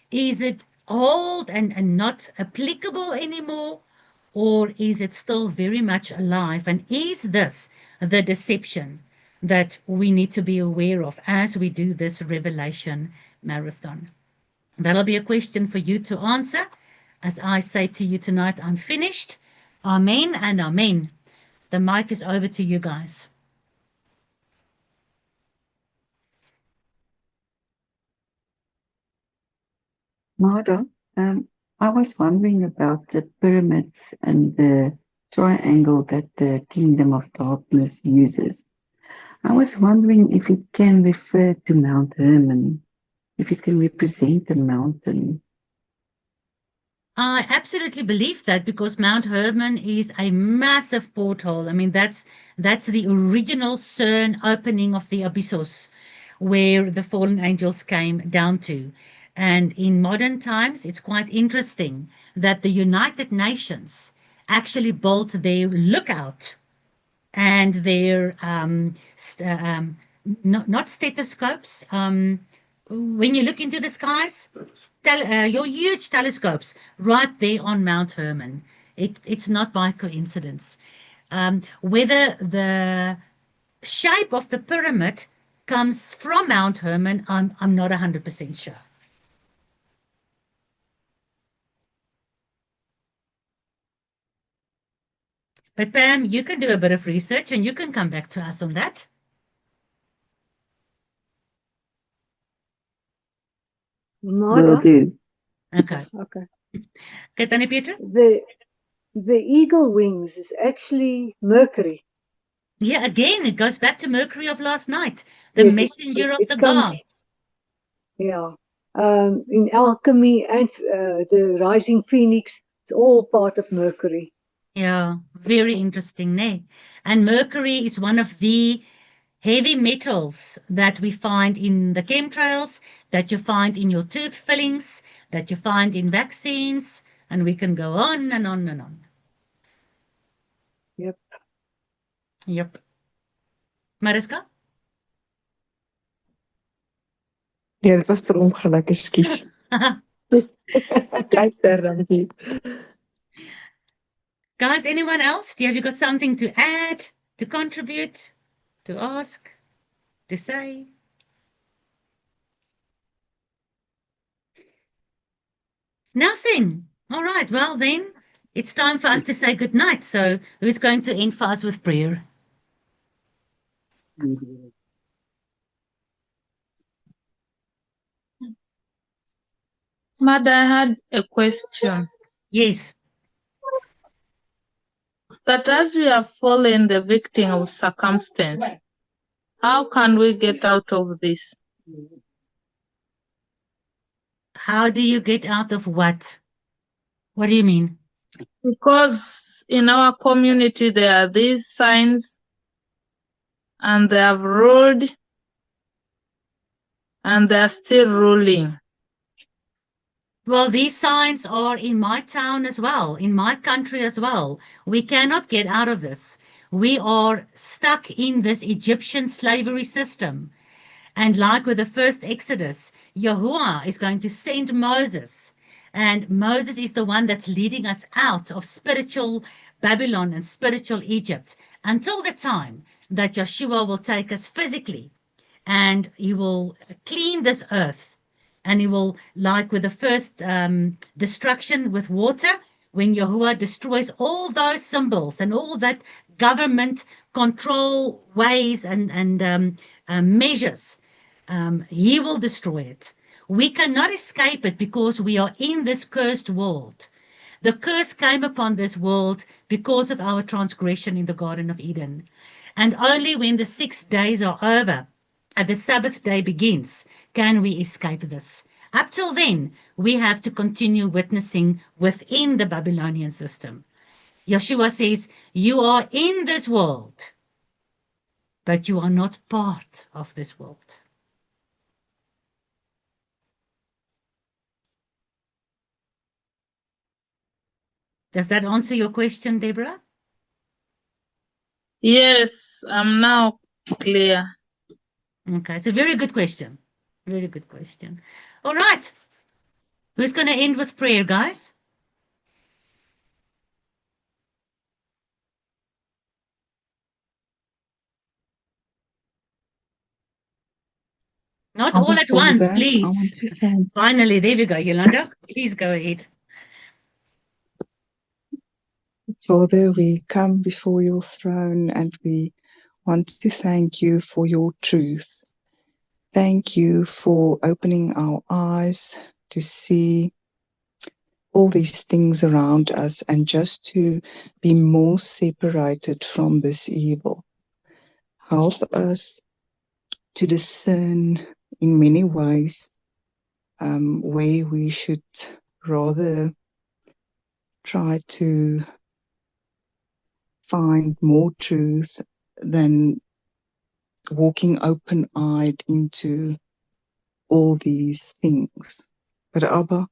Is it old and not applicable anymore? Or is it still very much alive? And is this the deception that we need to be aware of as we do this Revelation marathon? That'll be a question for you to answer. As I say to you tonight, I'm finished. Amen and amen. The mic is over to you guys. Marda, I was wondering about the pyramids and the triangle that the Kingdom of Darkness uses. I was wondering if it can refer to Mount Hermon, if it can represent a mountain. I absolutely believe that, because Mount Hermon is a massive porthole. I mean, that's the original CERN opening of the abyssos, where the fallen angels came down to. And in modern times, it's quite interesting that the United Nations actually built their lookout and their not stethoscopes. When you look into the skies, your huge telescopes right there on Mount Hermon. It's not by coincidence. Whether the shape of the pyramid comes from Mount Hermon, I'm not 100% sure. But Pam, you can do a bit of research and you can come back to us on that. Will do. Okay. Okay. Okay, Tannie Petra? The eagle wings is actually Mercury. Yeah, again, it goes back to Mercury of last night, the Yes, messenger of it the comes- gods. Yeah. In alchemy and the rising phoenix, it's all part of Mercury. Yeah, very interesting, ne? And mercury is one of the heavy metals that we find in the chemtrails, that you find in your tooth fillings, that you find in vaccines, and we can go on and on and on. Yep. Yep. Mariska? Nee, dit was per ongeluk, ekskuus. Luister, dankie. Guys, anyone else? Have you got something to add, to contribute, to ask, to say? Nothing. All right. Well, then it's time for us to say good night. So who's going to end for us with prayer? Mother, I had a question. Yes. that as we have fallen the victim of circumstance, how can we get out of this? How do you get out of what? What do you mean? Because in our community there are these signs and they have ruled and they are still ruling. Well, these signs are in my town as well, in my country as well. We cannot get out of this. We are stuck in this Egyptian slavery system. And like with the first Exodus, Yahuwah is going to send Moses. And Moses is the one that's leading us out of spiritual Babylon and spiritual Egypt until the time that Yeshua will take us physically and he will clean this earth. And he will, like with the first destruction with water, when Yahuwah destroys all those symbols and all that government control ways and measures, he will destroy it. We cannot escape it because we are in this cursed world. The curse came upon this world because of our transgression in the Garden of Eden. And only when the 6 days are over and the Sabbath day begins can we escape this. Up till then, we have to continue witnessing within the Babylonian system. Yeshua says, you are in this world, but you are not part of this world. Does that answer your question, Deborah? Yes, I'm now clear. Okay, it's a very good question. Very good question. All right. Who's going to end with prayer, guys? Not all at once, Father, I please. want to thank Finally, there we go. Yolanda, please go ahead. Father, we come before your throne and we want to thank you for your truth. Thank you for opening our eyes to see all these things around us and just to be more separated from this evil. Help us to discern in many ways where we should rather try to find more truth than walking open-eyed into all these things. But Abba,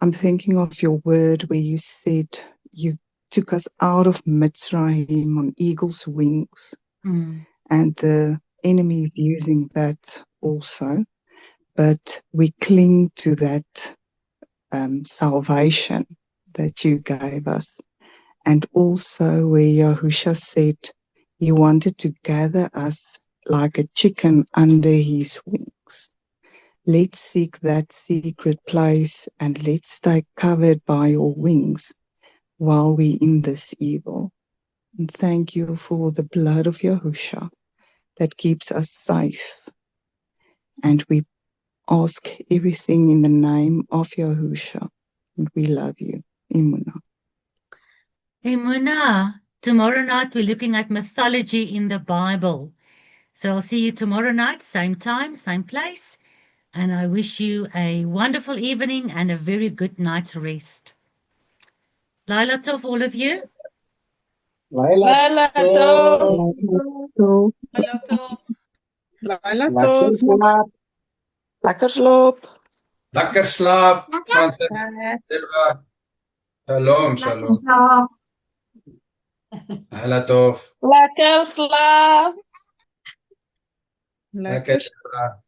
I'm thinking of your word where you said you took us out of Mitzrayim on eagle's wings, and the enemy is using that also. But we cling to that salvation that you gave us. And also where Yahusha said he wanted to gather us like a chicken under his wings. Let's seek that secret place and let's stay covered by your wings while we're in this evil. And thank you for the blood of Yahusha that keeps us safe. And we ask everything in the name of Yahusha. And we love you. Emunah. Emunah. Tomorrow night we're looking at mythology in the Bible. So I'll see you tomorrow night, same time, same place. And I wish you a wonderful evening and a very good night's rest. Laila Tov, all of you. Laila Tov. Laila Tov. Laila Tov. Lekker slaap. Lekker slaap. Deborah. Shalom, shalom. Laila Tov. Lekker slaap. Lekker slaap.